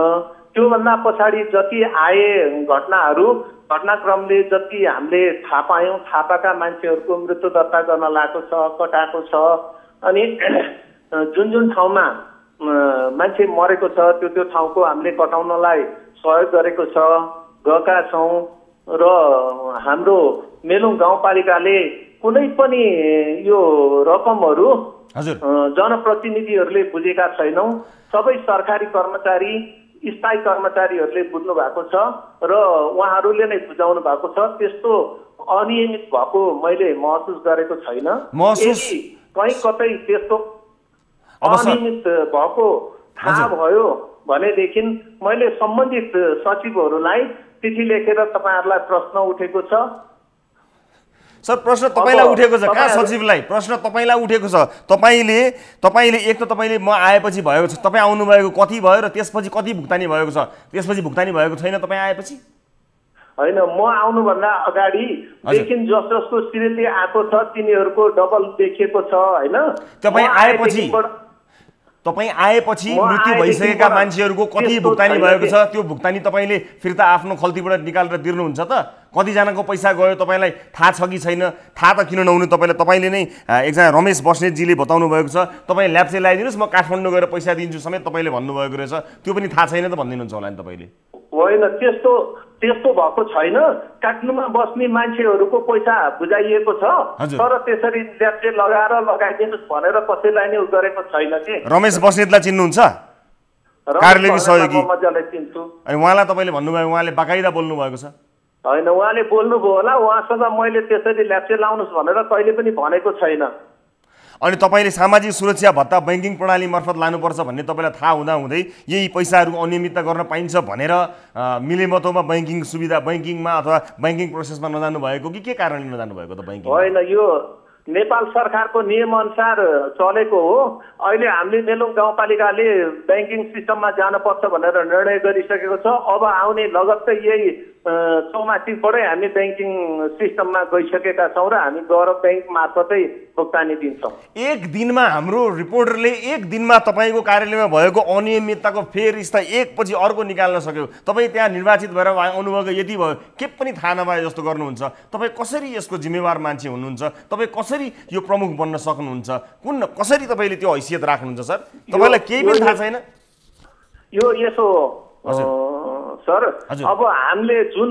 त्योभन्दा पछाडि जति आए घटनाक्रमले जति हामीले थाहा पायौँ, थाहा पाएका मान्छेहरूको मृत्यु दर्ता गर्न लागेको छ, कटाएको छ। अनि जुन ठाउँमा मान्छे मरेको छ त्यो ठाउँको हामीले कटाउनलाई सहयोग गरेको छ, गएका छौँ। र हाम्रो मेलुङ गाउँपालिकाले कुनै पनि यो रकमहरू जनप्रतिनिधिहरूले बुझेका छैनौँ। सबै सरकारी कर्मचारी, स्थायी कर्मचारीहरूले बुझ्नु भएको छ र उहाँहरूले नै बुझाउनु भएको छ। त्यस्तो अनियमित भएको मैले महसुस गरेको छैन। कहीँ कतै त्यस्तो अनियमित भएको थाहा भयो भनेदेखि मैले सम्बन्धित सचिवहरूलाई चिठी लेखेर तपाईँहरूलाई प्रश्न उठेको छ। सर प्रश्न तपाईँलाई उठेको छ, कहाँ सचिवलाई प्रश्न तपाईँलाई उठेको छ? तपाईँले एक त तपाईँले म आएपछि भएको छ, तपाईँ आउनुभएको कति भयो र त्यसपछि कति भुक्तानी भएको छ? त्यसपछि भुक्तानी भएको छैन तपाईँ आएपछि? होइन, म आउनुभन्दा अगाडिदेखि जसको श्रीमती आएको छ तिनीहरूको डबल देखिएको छ। होइन, तपाईँ आएपछि मृत्यु भइसकेका मान्छेहरूको कति भुक्तानी भएको छ? त्यो भुक्तानी तपाईँले फिर्ता आफ्नो खल्तीबाट निकालेर तिर्नुहुन्छ त? कतिजनाको पैसा गयो तपाईँलाई थाहा छ कि छैन? थाहा त किन नहुनु, तपाईँले नै एकजना रमेश बस्नेतजीले बताउनु भएको छ, तपाईँ ल्याप्चे ल्याइदिनुहोस्, म काठमाडौँ गएर पैसा दिन्छु समेत तपाईँले भन्नुभएको रहेछ। त्यो पनि थाहा छैन त भनिदिनुहुन्छ होला नि तपाईँले? होइन, त्यस्तो भएको छैन। काठमाडौँमा बस्ने मान्छेहरूको पैसा बुझाइएको छ, तर त्यसरी ल्याप्चे लगाइदिनुहोस् भनेर कसैलाई नै गरेको छैन कि। रमेश बस्नेतलाई चिन्नुहुन्छ? कार्यालयको सहयोगी मजाले चिन्छु। अनि उहाँलाई तपाईँले भन्नुभयो, उहाँले बाकाइदा बोल्नु भएको छ? होइन, उहाँले बोल्नुभयो होला, उहाँसँग मैले त्यसरी ल्याप्चे लाउनुहोस् भनेर कहिले पनि भनेको छैन। अनि तपाईँले सामाजिक सुरक्षा भत्ता बैंकिङ प्रणाली मार्फत लानुपर्छ भन्ने तपाईँलाई थाहा हुँदै यही पैसाहरू अनियमितता गर्न पाइन्छ भनेर मिलेमतोमा बैंकिङ सुविधा बैंकिङमा अथवा बैंकिङ प्रोसेसमा नजानु भएको कि के कारणले नजानु भएको त बैंकिङ? होइन, यो नेपाल सरकारको नियमअनुसार चलेको हो। अहिले हामीले मेलुङ गाउँपालिकाले बैंकिङ सिस्टममा जानुपर्छ भनेर निर्णय गरिसकेको छ। अब आउने लगत्तै यही चौमासिकबाटै हामी बैंकिङ सिस्टममा गइसकेका छौँ र हामी गएर बैंक मार्फतै भुक्तानी दिन्छौँ। एक दिनमा हाम्रो रिपोर्टरले एक दिनमा तपाईँको कार्यालयमा भएको अनियमितताको फेरिस्त एकपछि अर्को निकाल्न सक्यो। तपाईँ त्यहाँ निर्वाचित भएर आउनुभएको यति भयो, के पनि थाहा नभए जस्तो गर्नुहुन्छ। तपाईँ कसरी यसको जिम्मेवार मान्छे हुनुहुन्छ? तपाईँ कसरी यो प्रमुख बन्न सक्नुहुन्छ? कसरी तपाईँले त्यो हैसियत राख्नुहुन्छ सर? तपाईँलाई केही पनि थाहा छैन? यो यसो सर, अब हामीले जुन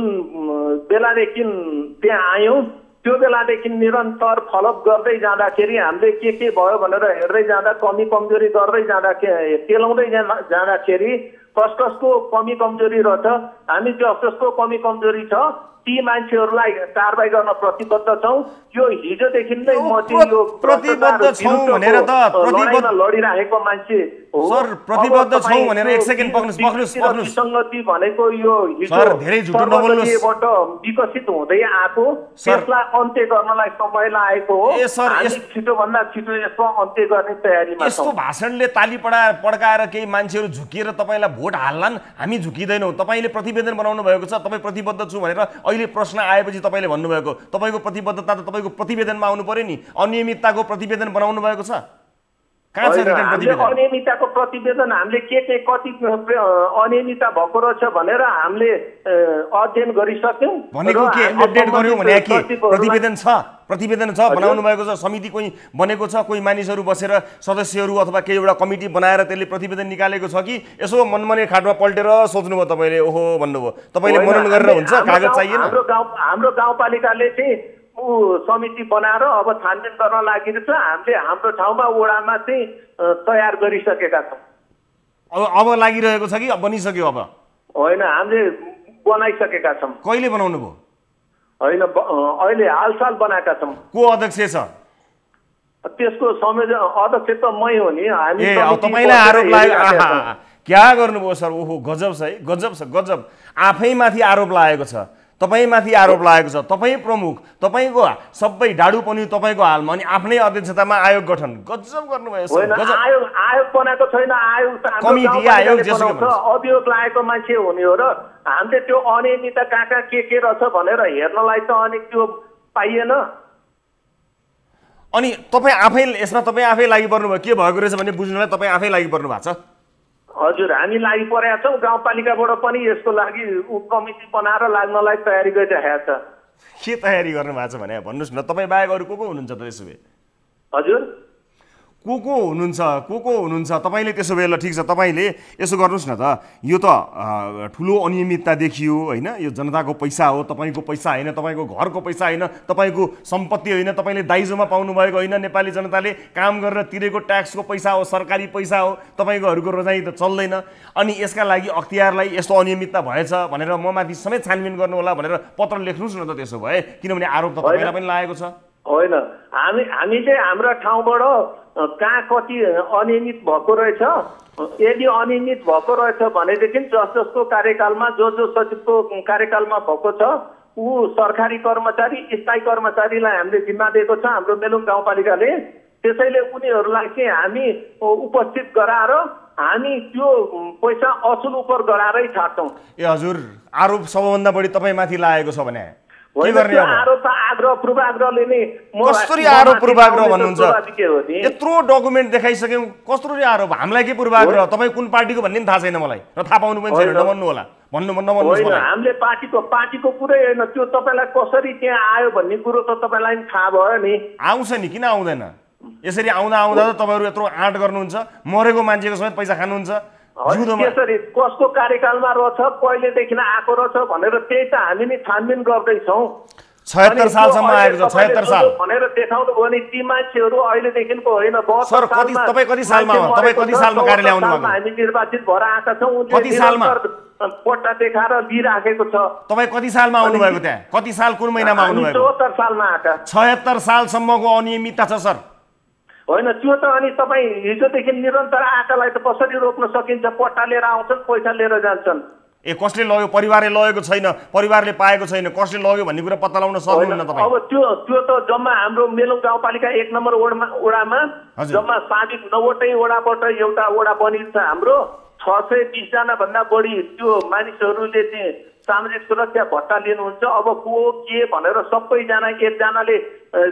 बेलादेखि त्यहाँ आयौँ त्यो बेलादेखि निरन्तर फलोअप गर्दै जाँदाखेरि हामीले के भयो भनेर हेर्दै जाँदा कमी कमजोरी गर्दै केलाउँदै जाँदाखेरि कसको कमी कमजोरी रहेछ, हामी जसको कमी कमजोरी छ ती मान्छेहरूलाई कारबाही गर्न प्रतिबद्ध छौँ। यो हिजोदेखि नै म यो प्रतिबद्ध छौँ भनेर त लडिरहेको मान्छे हो। सर प्रतिबद्ध छौँ भनेर एक सेकेन्ड पक्नुस्। विसङ्गति भनेको यो सर धेरै झुटो नबोल्नुस्। विकसित हुँदै आएको, त्यसलाई अन्त्य गर्नलाई समय लागेको हो। हामी छिटोभन्दा छिटो यसको अन्त्य गर्ने तयारीमा छौँ। यस्तो भाषणले ताली पड्काएर केही मान्छेहरू झुकिएर तपाईँलाई भोट हाल्लान्, हामी झुकिँदैनौँ। तपाईँले प्रतिवेदन बनाउनु भएको छ, तपाईँ प्रतिबद्ध छु भनेर अहिले प्रश्न आएपछि तपाईँले भन्नुभएको तपाईँको प्रतिबद्धता त तपाईँको प्रतिवेदनमा आउनु पर्यो नि। अनियमितताको प्रतिवेदन बनाउनु भएको छ? कहाँ छ रिटर्न प्रतिवेदन? अनियमितताको प्रतिवेदन हामीले के कति अनियमितता भएको रहेछ भनेर हामीले अध्ययन गरिसक्यौँ। भनेको के अपडेट गर्यौँ भने के प्रतिवेदन छ? प्रतिवेदन छ, बनाउनु भएको छ, समिति कोही बनेको छ, कोही मानिसहरू बसेर सदस्यहरू अथवा केही एउटा कमिटी बनाएर त्यसले प्रतिवेदन निकालेको छ कि यसो मनमने खाटमा पल्टेर सोच्नुभयो तपाईँले ओहो भन्नुभयो? तपाईँले मनन गरेर हुन्छ, कागज चाहिएन? हाम्रो गाउँपालिकाले चाहिँ समिति बनाएर अब छानबिन गर्न लागिरहेछ। हामीले हाम्रो ठाउँमा वडामा चाहिँ तयार गरिसकेका छौँ। अब लागिरहेको छ कि बनिसक्यो? अब होइन, हामीले बनाइसकेका छौँ। कहिले बनाउनु भयो? होइन, अहिले हालसाल बनाएका छौँ। को अध्यक्ष छ त्यसको? अध्यक्ष त मै हो नि। हामी तपाईँलाई आरोप लाग्यो? क्या गर्नुभयो सर? ओहो गजब छ है, गजब छ, गजब। आफैमाथि आरोप लागेको छ, तपाईँमाथि आरोप लागेको छ, तपाईँ प्रमुख, तपाईँको सबै डाडु पनि तपाईँको हालमा, अनि आफ्नै अध्यक्षतामा आयोग गठन। गजब गर्नुभयो सर। आयोग बनाएको छैन, कमिटी आयोग अभियोग लागेको मान्छे हुने हो र हामीले त्यो अनियमितता कहाँ के रहेछ भनेर हेर्नलाई त अनि त्यो पाइएन। अनि तपाईँ आफै यसमा आफै लागि पर्नुभयो, के भएको रहेछ भन्ने बुझ्नलाई तपाईँ आफै लागि पर्नु भएको छ? हजुर, हामी लागि परेका छौँ। गाउँपालिकाबाट पनि यसको लागि कमिटी बनाएर लाग्नलाई तयारी गरिरहेको छ। के तयारी गर्नु भएको छ भने भन्नुहोस् न। तपाईँ बाहेक अरू को हुनुहुन्छ त त्यसो भए? हजुर, को हुनुहुन्छ तपाईँले? त्यसो भए ल ठिक छ, तपाईँले यसो गर्नुहोस् न त। यो त ठुलो अनियमितता देखियो होइन? यो जनताको पैसा हो, तपाईँको पैसा होइन, तपाईँको घरको पैसा होइन, तपाईँको सम्पत्ति होइन, तपाईँले दाइजोमा पाउनुभएको होइन, नेपाली जनताले काम गरेर तिरेको ट्याक्सको पैसा हो, सरकारी पैसा हो, तपाईँकोहरूको रोजाइ त चल्दैन। अनि यसका लागि अख्तियारलाई यस्तो अनियमितता भएछ भनेर म माथि समेत छानबिन गर्नु होला भनेर पत्र लेख्नुहोस् न त त्यसो भए, किनभने आरोप त तपाईँलाई पनि लागेको छ। होइन, हामीले हाम्रो ठाउँबाट कहाँ कति अनियमित भएको रहेछ, यदि अनियमित भएको रहेछ भनेदेखि जसको कार्यकालमा जो सचिवको कार्यकालमा भएको छ ऊ सरकारी कर्मचारी, स्थायी कर्मचारीलाई हामीले जिम्मा दिएको छ हाम्रो मेलुङ गाउँपालिकाले। त्यसैले उनीहरूलाई चाहिँ हामी उपस्थित गराएर हामी त्यो पैसा असुल उपर गराएरै छाड्छौँ। ए हजुर, आरोप सबभन्दा बढी तपाईँमाथि लागेको छ भने? के गर्ने अब आरोप आग्रह पूर्वाग्रहले नै कसरी आरोप पूर्वाग्रह भन्नुहुन्छ यत्रो डकुमेन्ट देखाइसक्यौं कसरी आरोप हामीलाई के पूर्वाग्रह तपाई कुन पार्टीको भन्ने थाहा छैन मलाई र थाहा पाउनु पनि छैन नभन्नु होला नभन्नुहोस् मलाई हामीले पार्टीको कुरै हैन त्यो तपाईलाई कसरी त्यहाँ आयो भन्ने कुरो त तपाईलाई पनि थाहा भयो नि आउँछ नि किन आउँदैन यसरी आउँदा त तपाईहरु यत्रो आँट गर्नुहुन्छ मरेको मान्छेको समेत पैसा खानुहुन्छ त्यसरी कसको कार्यकालमा रहेछ कहिलेदेखि आएको रहेछ भनेर त्यही त हामी नि छानबिन गर्दैछौँ 76 सालसम्म आएको छ 76 साल भनेर देखाउनु भयो नि ती मान्छेहरू अहिलेदेखिको होइन सर तपाई कति सालमा कार्यालय आउनु भएको हामी निर्वाचित भएर आएका छौँ कति सालमा पट्टा देखाएर लिइराखेको छ तपाई कति सालमा आउनु भएको त्यहाँ कति साल कुन महिनामा आउनु भएको 74 सालमा आएका 76 सालसम्मको अनियमितता छ सर होइन त्यो त अनि तपाईँ हिजोदेखि निरन्तर आएकालाई त कसरी रोक्न सकिन्छ पट्टा लिएर आउँछन् पैसा लिएर जान्छन् कसले लग्यो परिवारले लगेको छैन परिवारले पाएको छैन कसले लग्यो भन्ने कुरा पत्ता लगाउन सक्नुहुन्न तपाई अब त्यो त जम्मा हाम्रो मेलुङ गाउँपालिका 1 नम्बर वडामा जम्मा साबिक 9वटै वडाबाट एउटा वडा बनिन्छ हाम्रो 620 जना भन्दा बढी त्यो मानिसहरूले चाहिँ सामाजिक सुरक्षा भत्ता लिनुहुन्छ अब को के भनेर सबैजना एकजनाले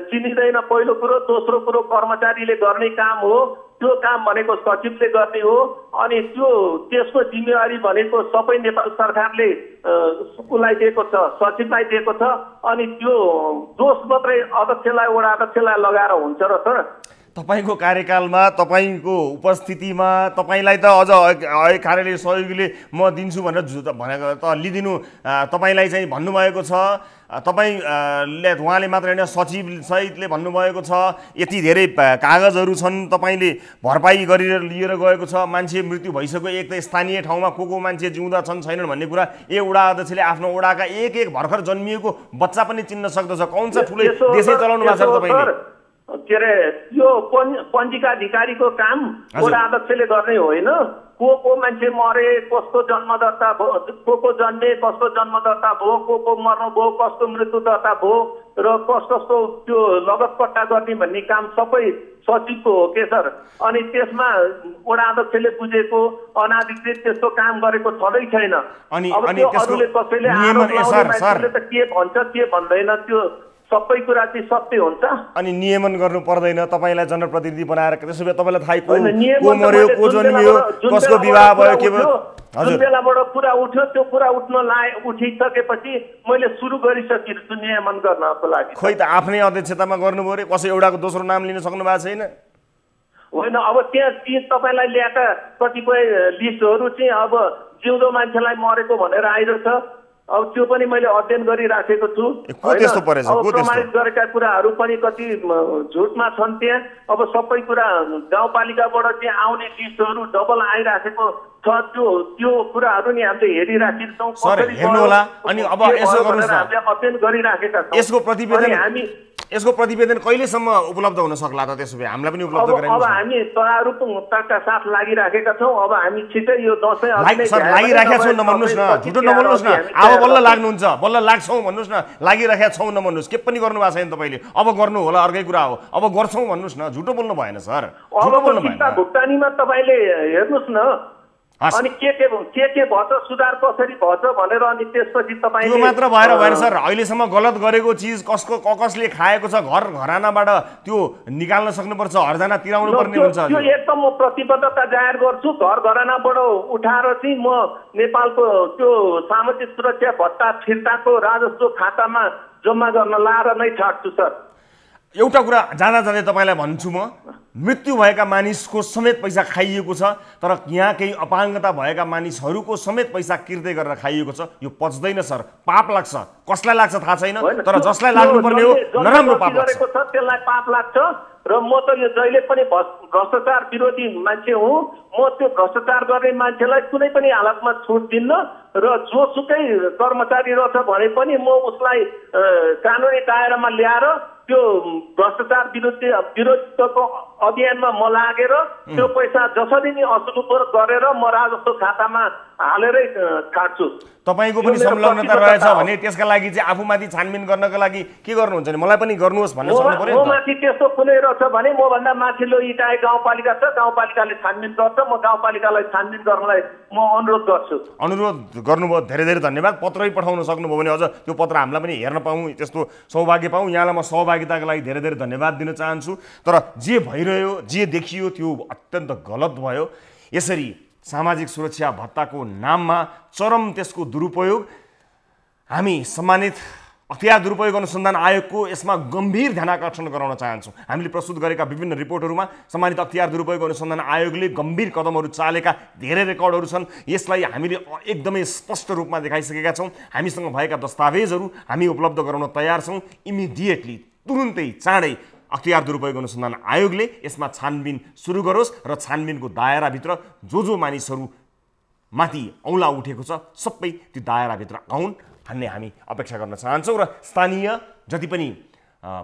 चिनिदैन पहिलो कुरो दोस्रो कुरो कर्मचारीले गर्ने काम हो त्यो काम भनेको सचिवले गर्ने हो अनि त्यसको जिम्मेवारी भनेको सबै नेपाल सरकारले उसलाई दिएको छ सचिवलाई दिएको छ अनि त्यो दोष मात्रै अध्यक्षलाई वडा अध्यक्षलाई लगाएर हुन्छ र सर तपाईको कार्यकालमा तपाईको उपस्थितिमा तपाईलाई त अझ कार्यालय सहयोगीले म दिन्छु भनेर भनेको त लिदिनु तपाईलाई चाहिँ भन्नुभएको छ तपाईले उहाँले मात्र हैन सचिव सहितले भन्नुभएको छ यति धेरै कागजहरू छन् तपाईले भरपाई गरेर लिएर गएको छ मान्छे मृत्यु भइसक्यो एक त स्थानीय ठाउँमा को मान्छे जिउँदा छन् छैनन् भन्ने कुरा वडा अध्यक्षले आफ्नो वडाका एक भर्खर जन्मिएको बच्चा पनि चिन्न सक्दछ कौन छ ठुलै देशै चलाउनु भएको छ तपाईले के अरे यो पञ्जिका अधिकारीको काम वडा अध्यक्षले गर्ने होइन को मान्छे मरे कसको जन्म दर्ता भयो को जन्मे कसको जन्म दर्ता भयो को मर्नु भयो कसको मृत्यु दर्ता भयो र कस्तो त्यो लगत पट्टा गर्ने भन्ने काम सबै सचिवको हो के सर अनि त्यसमा वडा अध्यक्षले बुझेको अनाधिकृत त्यस्तो काम गरेको छँदै छैन अब त्यो अरूले कसैले आरोप लगाउने मान्छेले त के भन्छ के भन्दैन त्यो सबै कुरा चाहिँ सत्य हुन्छ अनि नियमन गर्नु पर्दैन तपाईलाई जनप्रतिनिधि बनाएर त्यसो भए तपाईलाई थाहै को मर्यो को जन्मियो कसको विवाह भयो के भयो हजुर बेलाबाट कुरा उठ्यो त्यो कुरा उठिसकेपछि मैले सुरु गरिसकेछु नियमन गर्नको लागि खोइ त आफ्नै अध्यक्षतामा गर्नुभयो रे कसै एउटाको दोस्रो नाम लिन सक्नु भएको छैन होइन अब त्यहाँ तपाईलाई ल्याएका कतिपय लिस्टहरू चाहिँ अब जिउँदो मान्छेलाई मरेको भनेर आइरहेछ अब त्यो पनि मैले अध्ययन गरिराखेको छु अब प्रमाणित गरेका कुराहरू पनि कति झुटमा छन् त्यहाँ अब सबै कुरा गाउँपालिकाबाट चाहिँ आउने लिस्टहरू डबल आइराखेको छ त्यो कुराहरू नि हामीले हेरिराखेका छौँ अनि अब यसो गर्नुस् न हामीले अध्ययन गरिराखेका छौँ यसको प्रतिवेदन कहिलेसम्म उपलब्ध हुन सक्ला त त्यसो भए हामीलाई पनि उपलब्ध गराइदिनु अब हामी तयारीका साथ लागिराखेका छौँ अब हामी छिटै यो दशैं लागिराखेका छौँ नभन्नुहोस् न झुटो नभन्नुहोस् न अब बल्ल लाग्नुहुन्छ बल्ल लाग्छौँ भन्नुहोस् न लागिराखेका छौँ नभन्नुहोस् के पनि गर्नु भएको छैन तपाईँले अब गर्नु होला अर्कै कुरा हो अब गर्छौँ भन्नुहोस् न झुटो बोल्नु भएन सर झुटो बोल्नु भएन भुक्तानीमा तपाईँले हेर्नुहोस् न अनि के भन्छ सुधार कसरी भन्छ भनेर अनि त्यसपछि तपाईले त्यो मात्र भएन सर अहिलेसम्म गलत गरेको चिज कसले खाएको छ घरानाबाट त्यो निकाल्न सक्नुपर्छ हर्जाना तिराउनु पर्ने हुन्छ त्यो एकदम म प्रतिबद्धता जाहेर गर्छु घरानाबाट उठाएर चाहिँ म नेपालको त्यो सामाजिक सुरक्षा भत्ता फिर्ताको राजस्व खातामा जम्मा गर्न लाएर नै छाड्छु सर एउटा कुरा जाँदै तपाईलाई भन्छु म मृत्यु भएका मानिसको समेत पैसा खाइएको छ तर यहाँ केही अपाङ्गता भएका मानिसहरूको समेत पैसा किर्दै गरेर खाइएको छ यो पच्दैन सर पाप लाग्छ कसलाई लाग्छ थाहा छैन तर जसलाई लाग्नुपर्ने हो नराम्रो पाप लाग्छ त्यसलाई पाप लाग्छ र म त यो जहिले पनि भ्रष्टाचार विरोधी मान्छे हुँ म त्यो भ्रष्टाचार गर्ने मान्छेलाई कुनै पनि हालतमा छुट दिन्न र जोसुकै कर्मचारी रहेछ भने पनि म उसलाई कानुनी दायरामा ल्याएर त्यो भ्रष्टाचार विरुद्धको अभियानमा म लागेर त्यो पैसा जसरी नै असुल गरेर म राजस्व खातामा हालेरै काट्छु। तपाईँको पनि संलग्नता रहेछ भने त्यसका लागि चाहिँ आफूमाथि छानबिन गर्नको लागि के गर्नुहुन्छ नि मलाई पनि गर्नुहोस् भन्ने सक्नु पर्यो नि त। माथि त्यस्तो कुनै रहेछ भने मभन्दा माथिल्लो इटाई गाउँपालिका छ, गाउँपालिकाले छानबिन गर्छ, म गाउँपालिकालाई छानबिन गर्नलाई म अनुरोध गर्छु। अनुरोध गर्नुभयो, धेरै धेरै धन्यवाद। पत्रै पठाउन सक्नुभयो भने अझ त्यो पत्र हामीलाई पनि हेर्न पाऊँ, त्यस्तो सौभाग्य पाऊँ। यहाँलाई म सहभागिताको लागि धेरै धेरै धन्यवाद दिन चाहन्छु। तर जे भइरह्यो, जे देखियो त्यो अत्यन्त गलत भयो। यसरी सामाजिक सुरक्षा भत्ताको नाममा चरम त्यसको दुरुपयोग, हामी सम्मानित अख्तियार दुरुपयोग अनुसन्धान आयोगको यसमा गम्भीर ध्यानाकर्षण गराउन चाहन्छौँ। हामीले प्रस्तुत गरेका विभिन्न रिपोर्टहरूमा सम्मानित अख्तियार दुरुपयोग अनुसन्धान आयोगले गम्भीर कदमहरू चालेका धेरै रेकर्डहरू छन्। यसलाई हामीले एकदमै स्पष्ट रूपमा देखाइसकेका छौँ। हामीसँग भएका दस्तावेजहरू हामी उपलब्ध गराउन तयार छौँ। इमिडिएटली, तुरुन्तै, चाँडै अख्तियार दुरुपयोग अनुसन्धान आयोगले यसमा छानबिन सुरु गरोस् र छानबिनको दायराभित्र जो मानिसहरू माथि औँला उठेको छ सबै त्यो दायराभित्र आउन् भन्ने हामी अपेक्षा गर्न चाहन्छौँ। र स्थानीय जति पनि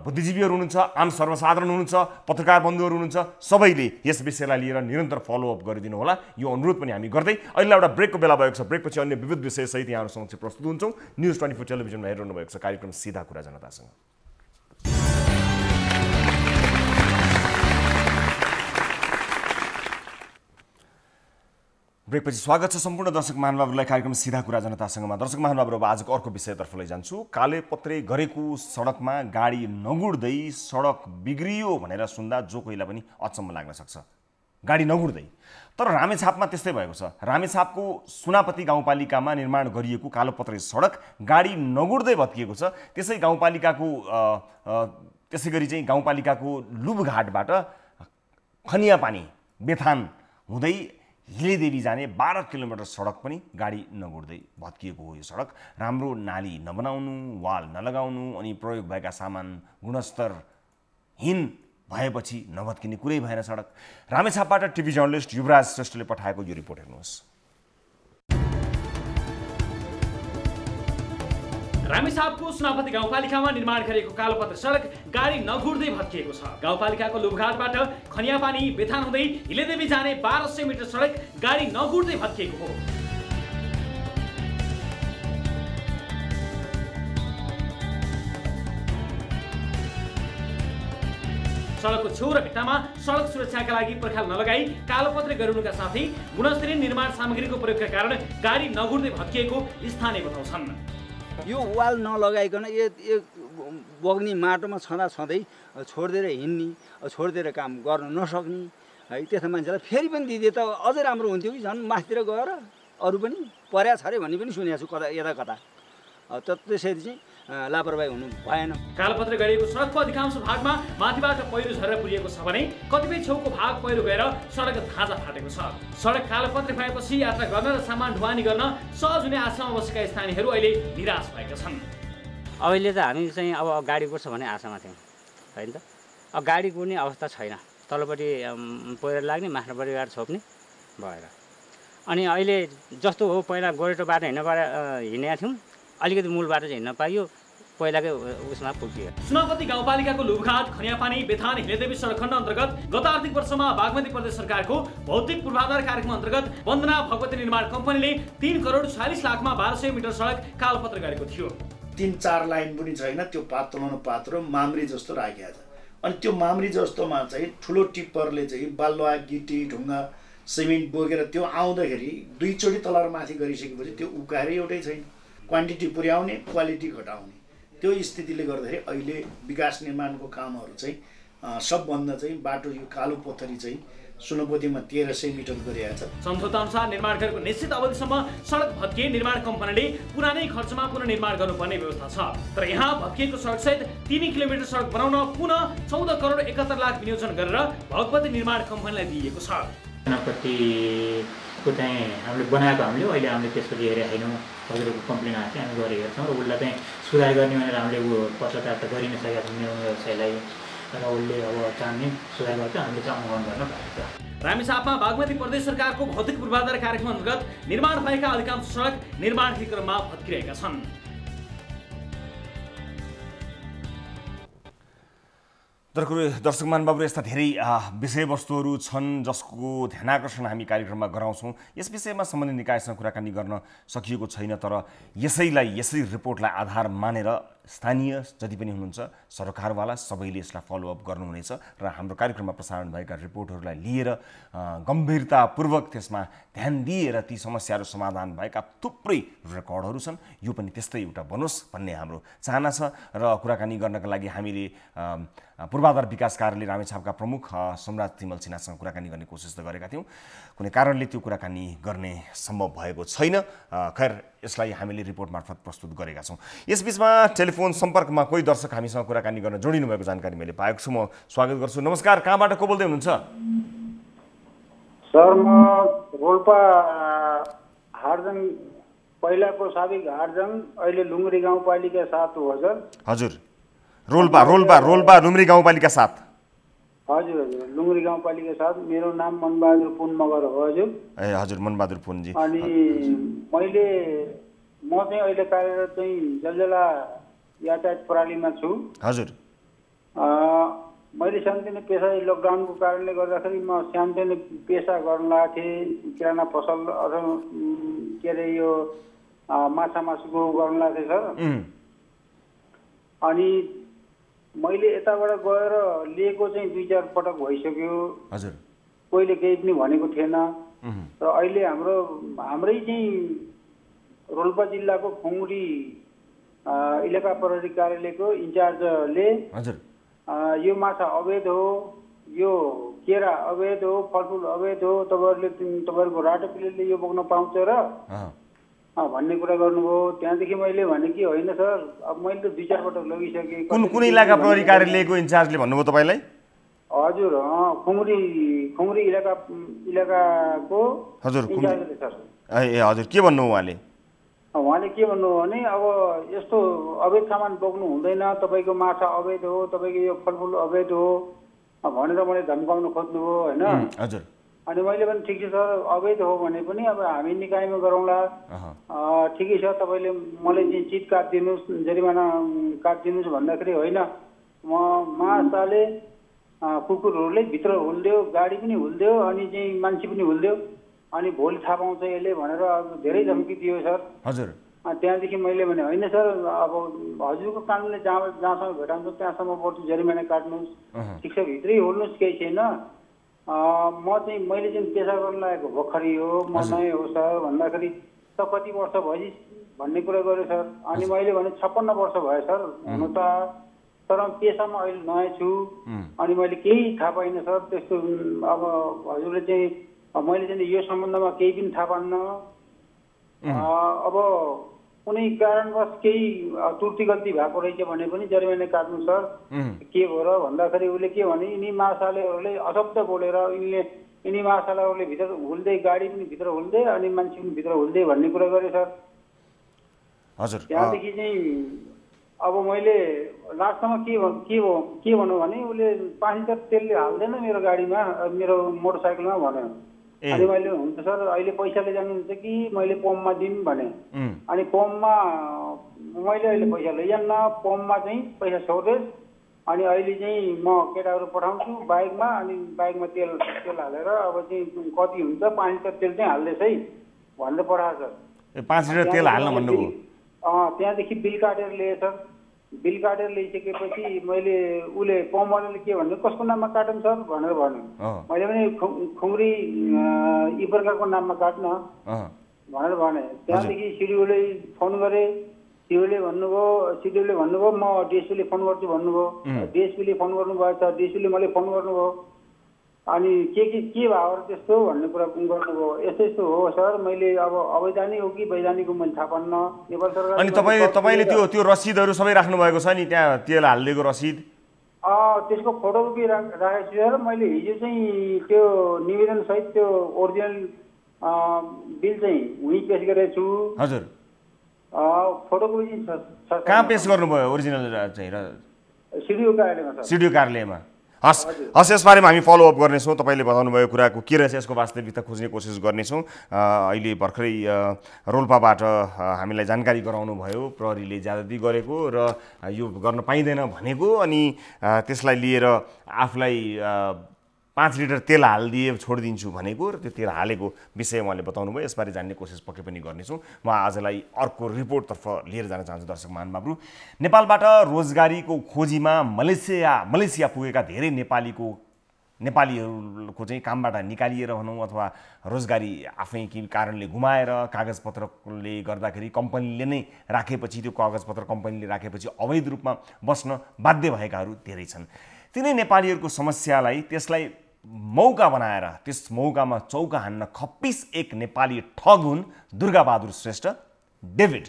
बुद्धिजीवीहरू हुनुहुन्छ, आम सर्वसाधारण हुनुहुन्छ, पत्रकार बन्धुहरू हुनुहुन्छ, सबैले यस विषयलाई लिएर निरन्तर फलोअप गरिदिनु होला, यो अनुरोध पनि हामी गर्दै अहिले एउटा ब्रेकको बेला भएको छ। ब्रेकपछि अन्य विविध विषयसहित यहाँहरू समक्ष प्रस्तुत हुन्छौँ। न्युज 24 टेलिभिजनमा हेरिरहनु भएको छ कार्यक्रम सिधा कुरा जनतासँग। ब्रेकपछि स्वागत छ सम्पूर्ण दर्शक महानुभावहरूलाई कार्यक्रम सिधा कुरा जनतासँगमा। दर्शक महानुभावहरू, अब आजको अर्को विषयतर्फ लैजान्छु। कालेपत्रे गरेको सडकमा गाडी नगुड्दै सडक बिग्रियो भनेर सुन्दा जो कोहीलाई पनि अचम्म लाग्न सक्छ। गाडी नगुड्दै, तर रामेछापमा त्यस्तै भएको छ। रामेछापको सुनापति गाउँपालिकामा निर्माण गरिएको कालोपत्रे सडक गाडी नगुड्दै भत्किएको छ। त्यसै गरी चाहिँ गाउँपालिकाको लुबघाटबाट खनिया पानी बेथान हुँदै हिलेदेवी जाने 12 किलोमिटर सडक पनि गाडी नगुड्दै भत्किएको हो। यो सडक राम्रो नाली नबनाउनु, वाल नलगाउनु अनि प्रयोग भएका सामान गुणस्तरहीन भएपछि नभत्किने कुरै भएन सडक। रामेछापबाट टिभी जर्नलिस्ट युवराज श्रेष्ठले पठाएको यो रिपोर्ट हेर्नुहोस्। रामेछापको सुनापति गाउँपालिकामा निर्माण गरिएको कालोपत्रे सडक गाडी नगुड्दै भत्किएको छ। गाउँपालिकाको लुबघाटबाट खनिया पानी बेथान हुँदै हिलेदेवी जाने 1200 मिटर सडक गाडी नगुड्दै भत्किएको हो। सडकको छेउ र भित्तामा सडक सुरक्षाका लागि पर्खाल नलगाई कालोपत्रे गरिनुका साथै गुणस्तरीय निर्माण सामग्रीको प्रयोगका कारण गाडी नगुड्दै भत्किएको स्थानीय बताउँछन्। यो वाल नलगाइकन यो बग्ने माटोमा छँदै छोडिदिएर हिँड्ने, छोडिदिएर काम गर्न नसक्ने है, त्यस्ता मान्छेलाई फेरि पनि दिदिए त अझै राम्रो हुन्थ्यो कि झन् माथितिर गएर अरू पनि पर्या छ अरे भन्ने पनि सुनेको छु कता यता कता। त्यसरी चाहिँ लापरवाही हुनु भएन। कालोपत्रे गरिएको सडकको अधिकांश भागमा माथिबाट पहिरो झरेर पुरिएको छ भने कतिपय छेउको भाग पहिरो गएर सडक धाँचा फाटेको छ। सडक कालोपत्रे भएपछि यात्रा गर्न र सामान ढुवानी गर्न सहज हुने आशामा बसेका स्थानीयहरू अहिले निराश भएका छन्। अहिले त हामी चाहिँ अब गाडी कुर्छ भन्ने आशामा थियौँ होइन त। अब गाडी कुर्ने अवस्था छैन, तल्लोपट्टि पहिरो लाग्ने, माथिल्लोपट्टि गाडी छोप्ने भएर। अनि अहिले जस्तो हो पहिला गोरेटो बाटो हिँडेका थियौँ, अलिकति मूल बाटो चाहिँ हिँड्न पाइयो, पहिलाकै उसमा पुग्यो। सुनापति गाउँपालिकाको लुबघाट खनिया पानी बेथान हिलेदेवी सडक खण्ड अन्तर्गत गत आर्थिक वर्षमा बागमती प्रदेश सरकारको भौतिक पूर्वाधार कार्यक्रम अन्तर्गत वन्दना भगवती निर्माण कम्पनीले 3 करोड 46 लाखमा 1200 मिटर सडक कालोपत्र गरेको थियो। 3-4 लाइन पनि छैन, त्यो पातलोनो पात्रो माम्री जस्तो राखेको छ। अनि त्यो माम्री जस्तोमा चाहिँ ठुलो टिप्परले चाहिँ बालुवा गिटी ढुङ्गा सिमेन्ट बोकेर त्यो आउँदाखेरि 2 चोटि तल र माथि गरिसकेपछि त्यो उकाएर एउटै छैन। क्वान्टिटी पुर्याउने, क्वालिटी घटाउने, त्यो स्थितिले गर्दाखेरि अहिले विकास निर्माणको कामहरू चाहिँ सबभन्दा चाहिँ बाटो यो कालो पोथरी चाहिँ सुनपतिमा 1300 मिटर गरिएको छ। सम्झौता अनुसार निर्माण गरेको निश्चित अवधिसम्म सडक भत्किए निर्माण कम्पनीले पुरानै खर्चमा पुनर्निर्माण गर्नुपर्ने व्यवस्था छ। तर यहाँ भत्किएको सडकसहित 3 किलोमिटर सडक बनाउन पुनः 14 करोड 71 लाख विनियोजन गरेर भगवती निर्माण कम्पनीलाई दिइएको छ। सेनापतिको चाहिँ हामीले बनाएको अहिले हामीले त्यसपछि हेरेका छैनौँ। हजुरको कम्प्लेन आएको थियो, हामी गएर हेर्छौँ र उसलाई चाहिँ सुधार गर्ने भनेर हामीले पत्रकार त गरि नै सकेका छौँ निर्माण व्यवसायलाई, र उसले अब चाहने सुधार गर्छ, हामीले चाहिँ आह्वान गर्न पाएको छ। रामेछापमा बागमती प्रदेश सरकारको भौतिक पूर्वाधार कार्यक्रम अन्तर्गत निर्माण भएका अधिकांश सडक निर्माणकै क्रममा भत्किरहेका छन्। दर्शक महानुभावहरू यस्ता धेरै विषयवस्तुहरू छन् जसको ध्यानाकर्षण हामी कार्यक्रममा गराउँछौँ। यस विषयमा सम्बन्धित निकायसँग कुराकानी गर्न सकिएको छैन, तर यसै रिपोर्टलाई आधार मानेर स्थानीय जति पनि हुनुहुन्छ सरकारवाला सबैले यसलाई फलोअप गर्नुहुनेछ र हाम्रो कार्यक्रममा प्रसारण भएका रिपोर्टहरूलाई लिएर गम्भीरतापूर्वक त्यसमा ध्यान दिएर ती समस्याहरू समाधान भएका थुप्रै रेकर्डहरू छन्, यो पनि त्यस्तै एउटा बनोस् भन्ने हाम्रो चाहना छ। र कुराकानी गर्नका लागि हामीले पूर्वाधार विकास कार्यालय रामेछापका प्रमुख सम्राट तिमल सिन्हासँग कुराकानी गर्ने कोसिस त गरेका थियौँ, कुनै कारणले त्यो कुराकानी गर्ने सम्भव भएको छैन। खैर, यसलाई हामीले रिपोर्ट मार्फत प्रस्तुत गरेका छौँ। यसबीचमा टेलिफोन सम्पर्कमा कोही दर्शक हामीसँग कुराकानी गर्न जोडिनु भएको जानकारी मैले पाएको छु, म स्वागत गर्छु। नमस्कार, कहाँबाट को बोल्दै हुनुहुन्छ? सर, म रोल्पा हार्जङ, पहिलाको साबिक हार्जङ, अहिले लुङ्ग्री गाउँपालिका 7 हो हजुर। हजुर, रोल्पा लुम्री गाउँपालिका 7। हजुर हजुर, लुङ्ग्री गाउँपालिका 7। मेरो नाम मनबहादुर पुन मगर हो हजुर। ए हजुर, मनबहादुर पुनजी। अनि म चाहिँ अहिले कार्यरत चाहिँ जलजला यातायात प्रणालीमा छु। हजुर। मैले सानोतिनो पेसा लकडाउनको कारणले गर्दाखेरि म सानोतिनो पेसा गर्न लागेको थिएँ, किराना पसल अथवा के अरे यो माछा मासुको गर्न लागेको थिएँ सर। अनि मैले यताबाट गएर लिएको चाहिँ 2-4 पटक भइसक्यो। हजुर। कोहीले केही पनि भनेको थिएन। र अहिले हाम्रै चाहिँ रोल्पा जिल्लाको खुङ्री इलाका प्रहरी कार्यालयको इन्चार्जले हजुर यो माछा अवैध हो, यो केरा अवैध हो, फलफुल अवैध हो, तपाईँहरूको राटोपिलेले यो बोक्न पाउँछ र भन्ने कुरा गर्नुभयो। त्यहाँदेखि मैले भने कि होइन सर, अब मैले त 2-4 पटक लगिसकेँ। कुन इलाका प्रहरी कार्यालयको इन्चार्जले भन्नुभयो तपाईँलाई? हजुर, खुङ्री इलाकाको हजुर इन्चार्जले सर। ए हजुर, के भन्नु उहाँले? उहाँले के भन्नुभयो भने अब यस्तो अवैध सामान बोक्नु हुँदैन, तपाईँको माछा अवैध हो, तपाईँको यो फलफुल अवैध हो भनेर मैले धम्काउन खोज्नुभयो होइन। हजुर। अनि मैले पनि ठिक छ सर, अवैध हो भने पनि अब हामी निकायमा गरौँला, ठिकै छ, तपाईँले मलाई चाहिँ चिट काटिदिनुहोस्, जरिमाना काटिदिनुहोस् भन्दाखेरि होइन, म माछाले कुकुरहरूले भित्र हुल्दियो, गाडी पनि हुल्दियो, अनि चाहिँ मान्छे पनि हुल्दियो, अनि भोलि थाहा पाउँछ यसले भनेर अब धेरै धम्की दियो सर। हजुर। त्यहाँदेखि मैले भने होइन सर, अब हजुरको कानुनले जहाँसम्म भेटाउँछ त्यहाँसम्म पर्छ जरिमाना काट्नुहोस्, ठिक छ, भित्रै हुल्नुहोस्, केही छैन। मैले चाहिँ पेसा गर्न लागेको भर्खरै हो, म नयाँ हो सर भन्दाखेरि त कति वर्ष भयो भन्ने कुरा गरेँ सर। अनि मैले भने 56 वर्ष भयो सर हुनु त, तर पेसामा अहिले नयाँ छु। अनि मैले केही थाहा पाइनँ सर त्यस्तो। अब हजुरले चाहिँ मैले चाहिँ यो सम्बन्धमा केही पनि थाहा पान्न। अब कुनै कारणवश केही त्रुटि गल्ती भएको रहेछ भने पनि जरिमाना काट्नु सर। के भयो र भन्दाखेरि उसले के भने यिनी माछालेहरूले अशब्द बोलेर यिनी माछालेहरूले भित्र हुल्दै, गाडी पनि भित्र हुल्दै, अनि मान्छे पनि भित्र हुल्दै भन्ने कुरा गरे सर। हजुर। त्यहाँदेखि चाहिँ अब मैले लास्टमा के भनौँ भने उसले 5 लिटर तेलले हाल्दैन मेरो गाडीमा, मेरो मोटरसाइकलमा भन्यो। अनि मैले हुन्छ सर अहिले पैसाले जानुहुन्छ कि मैले पम्पमा दिउँ भने। अनि पम्पमा मैले अहिले पैसा लैजान्न, पम्पमा चाहिँ पैसा छोड्देस्, अनि अहिले चाहिँ म केटाहरू पठाउँछु बाइकमा, अनि बाइकमा तेल हालेर अब चाहिँ कति हुन्छ 5 लिटर तेल चाहिँ हाल्दैछ है भनेर पठाएको सर। 5 लिटर तेल हाल्न भन्नुभयो? त्यहाँदेखि बिल काटेर ल्याएँ सर। बिल काटेर ल्याइसकेपछि मैले उसले पम्पवालाले के भन्यो, कसको नाममा काटौँ सर भनेर भन्यो। मैले पनि खुङ्री यी प्रकारको नाममा काट्न भनेर भने। त्यहाँदेखि सिडिओले फोन गरेँ, सिडिओले भन्नुभयो म डिएसपीले फोन गर्छु भन्नुभयो। डिएसपीले फोन गर्नुभयो छ, डिएसपीले मैले फोन गर्नुभयो। अनि के भयो त्यस्तो भन्ने कुरा गर्नुभयो। यस्तो हो सर, मैले अब अवैधानिक हो कि वैधानिक हो मैले थाहा पान्न। नेपाल सरकार। अनि तपाईँले त्यो रसिदहरू सबै राख्नु भएको छ नि, त्यहाँ तेल हालिदिएको रसिद? त्यसको फोटोकपी राखेको छु सर। मैले हिजो चाहिँ त्यो निवेदन सहित त्यो ओरिजिनल बिल चाहिँ उहीँ पेस गरेको छु। हजुर। फोटोकपी चाहिँ कहाँ पेस गर्नुभयो ओरिजिनल चाहिँ? सिडिओ कार्यालयमा सर। सिडिओ कार्यालयमा। हस् यसबारेमा हामी फलोअप गर्नेछौँ। तपाईँले बताउनु भएको कुराको के रहेछ यसको वास्तविकता खोज्ने कोसिस गर्नेछौँ। अहिले भर्खरै रोल्पाबाट हामीलाई जानकारी गराउनु भयो प्रहरीले ज्यादती गरेको र यो गर्न पाइँदैन भनेको, अनि त्यसलाई लिएर आफूलाई 5 लिटर तेल हालिदिए छोडिदिन्छु भनेको र त्यो तेल हालेको विषय उहाँले बताउनु भयो। यसबारे जान्ने कोसिस पक्कै पनि गर्नेछौँ। म आजलाई अर्को रिपोर्टतर्फ लिएर जान चाहन्छु दर्शक महानुभावहरू। नेपालबाट रोजगारीको खोजीमा मलेसिया पुगेका धेरै नेपालीहरूको चाहिँ कामबाट निकालिएर भनौँ अथवा रोजगारी आफै के कारणले गुमाएर कागजपत्रले गर्दाखेरि कम्पनीले नै राखेपछि, त्यो कागजपत्र कम्पनीले राखेपछि अवैध रूपमा बस्न बाध्य भएकाहरू धेरै छन्। तिनै नेपालीहरूको समस्यालाई त्यसलाई मौका बनाएर त्यस मौकामा चौका हान्न खप्पिस एक नेपाली ठग हुन् दुर्गाबहादुर श्रेष्ठ डेभिड।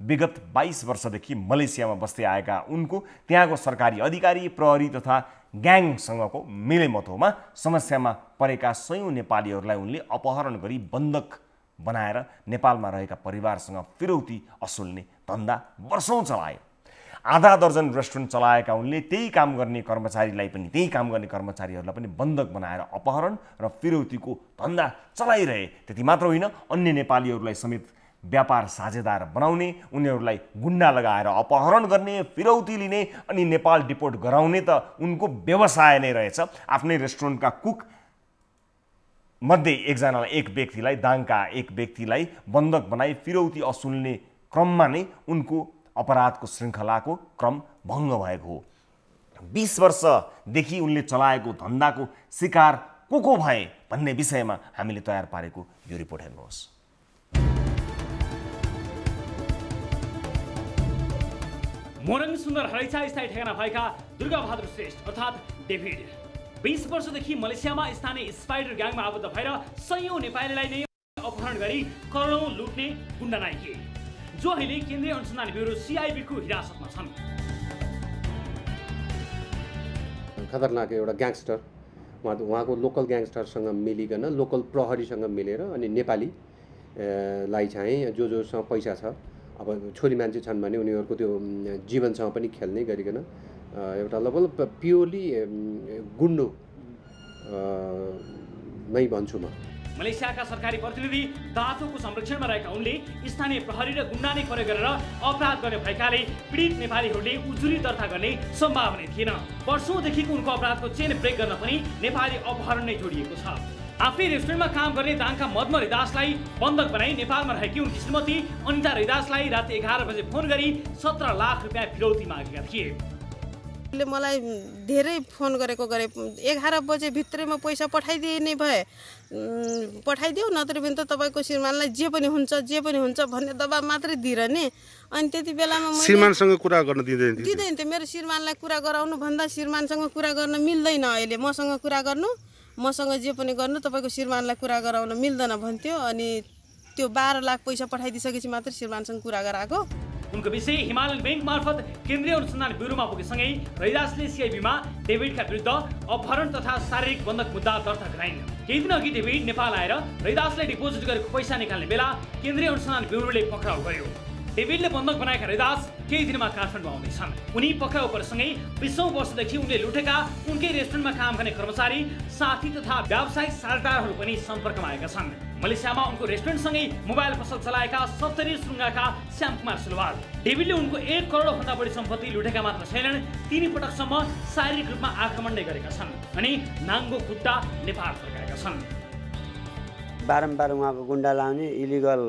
विगत 22 वर्षदेखि मलेसियामा बस्दै आएका उनको त्यहाँको सरकारी अधिकारी, प्रहरी तथा ग्याङसँगको मिलेमतोमा समस्यामा परेका सयौं नेपालीहरूलाई उनले अपहरण गरी बन्धक बनाएर नेपालमा रहेका परिवारसँग फिरौती असुल्ने धन्दा वर्षौं चलाए। आधा दर्जन रेस्टुरेन्ट चलाएका उनले त्यही काम गर्ने कर्मचारीहरूलाई पनि बन्धक बनाएर अपहरण र फिरौतीको धन्दा चलाइरहे। त्यति मात्र होइन, अन्य नेपालीहरूलाई समेत व्यापार साझेदार बनाउने, उनीहरूलाई गुन्डा लगाएर अपहरण गर्ने, फिरौती लिने अनि नेपाल डिपोर्ट गराउने त उनको व्यवसाय नै रहेछ। आफ्नै रेस्टुरेन्टका कुक मध्ये एक व्यक्तिलाई दाङका एक व्यक्तिलाई बन्धक बनाई फिरौती असुल्ने क्रममा नै उनको अपराधको श्रृङ्खलाको क्रम भङ्ग भएको हो। 20 वर्षदेखि उनले चलाएको धन्दाको शिकार को भए भन्ने विषयमा हामीले तयार पारेको यो रिपोर्ट हेर्नुहोस्। मोरङ सुन्दर हरैचा स्थायी ठेगाना भएका दुर्गाबहादुर श्रेष्ठ अर्थात् डेभिड 20 वर्षदेखि मलेसियामा स्थानीय स्पाइडर ग्याङमा आबद्ध भएर सयौं नेपालीलाई नै अपहरण गरी करोडौं लुट्ने गुण्डा नाइके, जो अहिले केन्द्रीय अनुसन्धान ब्युरो CIB को हिरासतमा छन्। खतरनाक एउटा ग्याङस्टर, उहाँको लोकल ग्याङस्टरसँग मिलिकन लोकल प्रहरीसँग मिलेर अनि नेपालीलाई चाहिँ जोसँग पैसा छ, अब छोरी मान्छे छन् भने उनीहरूको त्यो जीवनसँग पनि खेल्ने गरिकन एउटा लगभग प्योरली गुन्डो नै भन्छु म। मलेसियाका सरकारी प्रतिनिधि दाचोको संरक्षणमा रहेका उनले स्थानीय प्रहरी र गुन्डा नै प्रयोग गरेर अपराध गर्ने भएकाले पीडित नेपालीहरूले उजुरी दर्ता गर्ने सम्भावना थिएन। वर्षौंदेखिको उनको अपराधको चेन ब्रेक गर्न पनि नेपाली अपहरण नै जोडिएको छ। आफ्नै रेस्टुरेन्टमा काम गर्ने दाङका मदन रैदासलाई बन्धक बनाई नेपालमा रहेकी उनकी श्रीमती अनिता रैदासलाई राति 11 बजे फोन गरी 17 लाख रुपियाँ फिरौती मागेका थिए। मलाई धेरै फोन गरेको 11 बजे भित्रमा पैसा पठाइदिए भए पठाइदेऊ, नत्र भने त तपाईँको श्रीमानलाई जे पनि हुन्छ भन्ने दबाब मात्रै दिइरहने। अनि त्यति बेलामा मैले श्रीमानसँग कुरा गर्न दिँदैन थियो। मेरो श्रीमानलाई कुरा गराउनु भन्दा श्रीमानसँग कुरा गर्न मिल्दैन। अहिले मसँग कुरा गर्नु, मसँग जे पनि गर्नु, तपाईँको श्रीमानलाई कुरा गराउन मिल्दैन भन्थ्यो। अनि त्यो 12 लाख पैसा पठाइदिइसकेपछि मात्र श्रीमानसँग कुरा गराएको। उनको विषय हिमालयन बैंक मार्फत केन्द्रीय अनुसन्धान ब्युरोमा पुगेसँगै रैदासले CIBमा डेभिडका विरुद्ध अपहरण तथा शारीरिक बन्धक मुद्दा दर्ता गराइन्। केही दिन अघि डेभिड नेपाल आएर रैदासले डिपोजिट गरेको पैसा निकाल्ने बेला केन्द्रीय अनुसन्धान ब्युरोले पक्राउ गर्यो। डेभिडले बन्धक बनाएका रैदास केही दिनमा काठमाडौँ आउँदैछन्। उनी पक्राउ परेसँगै 20औं वर्षदेखि उनले लुटेका उनकै रेस्टुरेन्टमा काम गर्ने कर्मचारी, साथी तथा व्यावसायिक साझेदारहरू पनि सम्पर्कमा आएका छन्। मलेसियामा उनको रेस्टुरेन्टसँगै मोबाइल पसल चलाएका 70 सुरुङ्गाका श्याम कुमार सुलवाल डेभिडले उनको 1 करोड भन्दा बढी सम्पत्ति लुटेका मात्र छैनन्, 3 पटकसम्म शारीरिक रूपमा आक्रमण नै गरेका छन् अनि नाङ्गो खुट्टा नेपाल फर्काएका छन्। बारम्बार उहाँको गुन्डा लाउने, इलिगल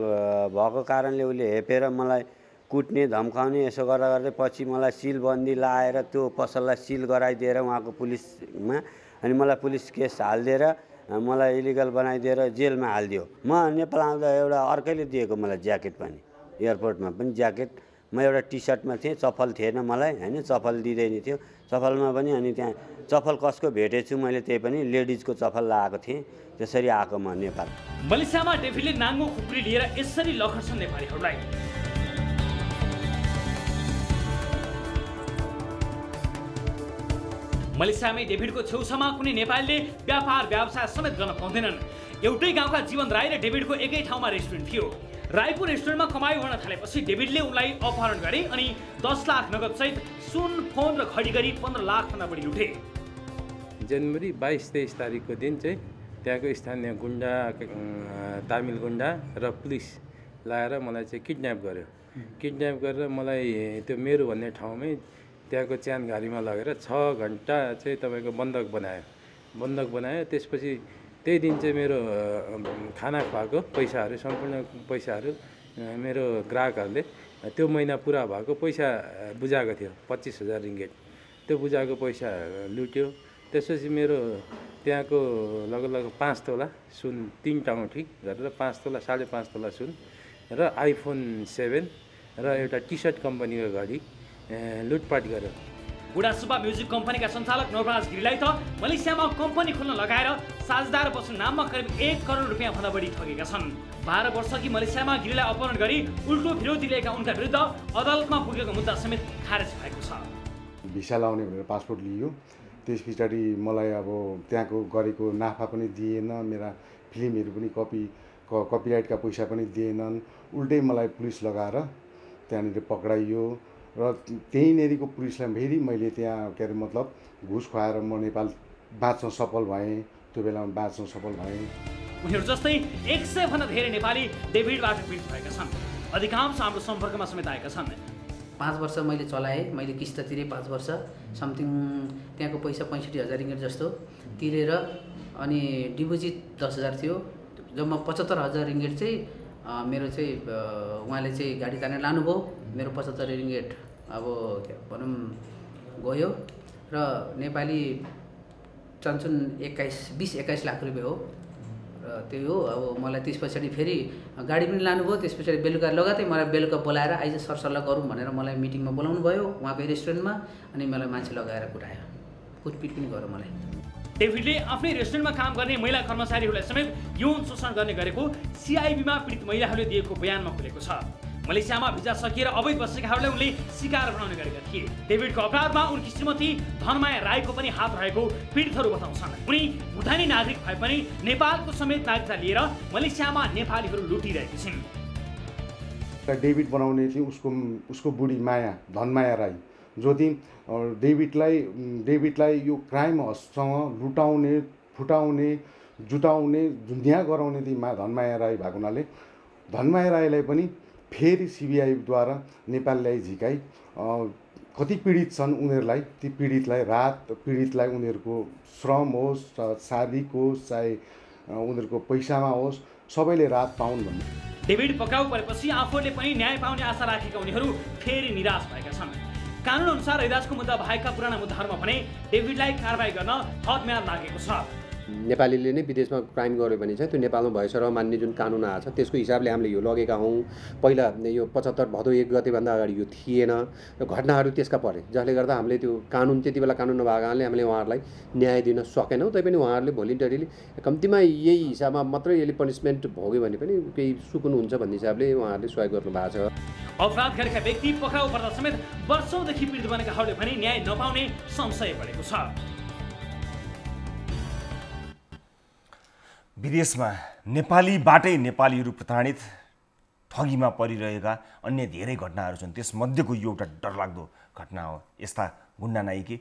भएको कारणले उसले हेपेर मलाई कुट्ने, धम्काउने, यसो गर्दा गर्दै पछि मलाई सिलबन्दी लाएर त्यो पसललाई सिल गराइदिएर उहाँको पुलिसमा अनि मलाई पुलिस केस हालिदिएर मलाई इलिगल बनाइदिएर जेलमा हालिदियो। म नेपाल आउँदा एउटा अर्कैले दिएको मलाई ज्याकेट पनि, एयरपोर्टमा पनि ज्याकेट। म एउटा टी-सर्टमा थिएँ, चप्पल थिएन मलाई होइन, चप्पल दिँदैन थियो। चप्पलमा पनि अनि त्यहाँ चप्पल कसको भेटेछु मैले, त्यही पनि लेडिजको चप्पल लगाएको थिएँ। त्यसरी आएको म नेपाल। मलेसियामा डेभिडले नाङ्गो खुकुरी लिएर यसरी लखड्छन् नेपालीहरूलाई। मलेसियामै डेभिडको छेउछाउमा कुनै नेपालीले व्यापार व्यवसाय समेत गर्न पाउँदैनन्। एउटै गाउँका जीवन राई र डेभिडको एकै ठाउँमा रेस्टुरेन्ट थियो। राईको रेस्टुरेन्टमा कमाई गर्न थालेपछि डेभिडले उनलाई अपहरण गरे अनि 10 लाख नगद सहित सुन, फोन र घडी गरी 15 लाख भन्दा बढी लुटे। जनवरी 22-23 तारिकको दिन चाहिँ त्यहाँको स्थानीय गुन्डा तामिल गुन्डा र पुलिस लाएर मलाई चाहिँ किडन्याप गर्यो। किडन्याप गरेर मलाई त्यो मेरो भन्ने ठाउँमै त्यहाँको च्यानघारीमा लगेर 6 घन्टा चाहिँ तपाईँको बन्दक बनायो। त्यसपछि त्यही दिन चाहिँ मेरो खाना खुवाएको पैसाहरू सम्पूर्ण पैसाहरू मेरो ग्राहकहरूले त्यो महिना पुरा भएको पैसा बुझाएको थियो 25,000 रिङ्गेट। त्यो बुझाएको पैसा लुट्यो। त्यसपछि मेरो त्यहाँको लगभग 5 तोला सुन 3 टाउठी गरेर 5 तोला 5.5 तोला सुन र आइफोन 7 र एउटा टी सर्ट कम्पनीको घडी लुटपाट गर्यो। बुढासुब्बा म्युजिक कम्पनीका सञ्चालक नवराज गिरीलाई त मलेसियामा कम्पनी खोल्न लगाएर साझेदार बस्नु नाममा करिब 1 करोड रुपियाँ भन्दा बढी ठगेका छन्। 12 वर्षअघि मलेसियामा गिरीलाई अपहरण गरी उल्टो विरोधी लिएका उनका विरुद्ध अदालतमा पुगेको मुद्दा समेत खारेज भएको छ। भिसा लाउने भनेर पासपोर्ट लियो। त्यस पछाडि मलाई अब त्यहाँको गरेको नाफा पनि दिएन, मेरा फिल्महरू पनि कपिराइटका पैसा पनि दिएनन्। उल्टै मलाई पुलिस लगाएर त्यहाँनिर पक्राइयो र त्यहीँनेरिको पुलिसलाई फेरि मैले त्यहाँ के अरे मतलब घुस खुवाएर म नेपाल बाँच्न सफल भएँ। त्यो बेलामा बाँच्न सफल भएँ। उनीहरू जस्तै 100 भन्दा धेरै नेपाली डेभिडबाट पीडित भएका छन्। अधिकांश हाम्रो सम्पर्कमा समेत आएका छन्। 5 वर्ष मैले चलाएँ, मैले किस्त तिरेँ 5 वर्ष समथिङ त्यहाँको पैसा 65,000 रिङ्गेट जस्तो तिरेर अनि डिपोजिट 10,000 थियो। जम्मा 75,000 रिङ्गेट चाहिँ मेरो चाहिँ उहाँले चाहिँ गाडी तानेर लानुभयो। मेरो 75 रिङ्गेट अब भनौँ गयो र नेपाली चन्चुन 20-21 लाख रुपियाँ हो र त्यही हो। अब मलाई त्यस पछाडि फेरि गाडी पनि लानुभयो। त्यस पछाडि बेलुका लगातार मलाई बेलुका बोलाएर आइज सरसल्लाह गरौँ भनेर मलाई मिटिङमा बोलाउनु भयो उहाँकै रेस्टुरेन्टमा। अनि मलाई मान्छे लगाएर कुटायो, कुटपिट पनि गर्यो मलाई। डेभिडले आफ्नै रेस्टुरेन्टमा काम गर्ने महिला कर्मचारीहरूलाई समेत यौन शोषण गर्ने गरेको सिआइबीमा पीडित महिलाहरूले दिएको बयानमा खुलेको छ। मलेसियामा भिजा सकिएर अवैध बसेकाहरूलाई उनले शिकार बनाउने गरेका थिए। डेभिडको अपराधमा उनकी श्रीमती धनमाया राईको पनि हात रहेको पीडितहरू बताउँछन्। उनी भुटानी नागरिक भए पनि नेपालको समेत नागरिकता लिएर मलेसियामा नेपालीहरू लुटिरहेकी छिन्। डेभिड बनाउने चाहिँ उसको बुढी माया धनमाया राई जो चाहिँ डेभिडलाई यो क्राइमसँग लुटाउने फुटाउने जुटाउने जुन्ध्या गराउने चाहिँ धनमाया राई भएको हुनाले धनमाया राईलाई पनि फेरि सिबिआईद्वारा नेपाल ल्याइ झिकाई कति पीडित छन् उनीहरूलाई ती पीडितलाई उनीहरूको श्रम होस् शारीरिक होस् चाहे उनीहरूको पैसामा होस् सबैले राहत पाउन् भन्ने। डेभिड पक्राउ परेपछि आफूले पनि न्याय पाउने आशा राखेका उनीहरू फेरि निराश भएका छन्। कानुन अनुसार ऐदाजको मुद्दा भएका पुराना मुद्दाहरूमा भने डेभिडलाई कारबाही गर्न हद म्याद लागेको छ। नेपालीले नै विदेशमा क्राइम गर्यो भने चाहिँ त्यो नेपालमा भएसर मान्ने जुन कानुन आएको छ त्यसको हिसाबले हामीले यो लगेका हौँ। पहिला यो 75 भदौ 1 गतेभन्दा अगाडि यो थिएन र घटनाहरू त्यसका परे जसले गर्दा हामीले त्यो कानुन त्यति बेला कानुन नभएको कारणले हामीले उहाँहरूलाई न्याय दिन सकेनौँ। तैपनि उहाँहरूले भोलिन्टरीली कम्तीमा यही हिसाबमा मात्रै यसले पनिसमेन्ट भोग्यो भने पनि केही सुकुन हुन्छ भन्ने हिसाबले उहाँहरूले सहयोग गर्नु भएको छ। अपराध गरेका व्यक्ति पक्राउ पर्दा समेत वर्षौँदेखि पीडित बनेकाहरूले भने न्याय नपाउने संशय बढेको छ। विदेशमा नेपालीबाटै नेपालीहरू प्रताडित ठगीमा परिरहेका अन्य धेरै घटनाहरू छन्। त्यसमध्येको यो एउटा डरलाग्दो घटना हो। यस्ता गुन्डा नाइके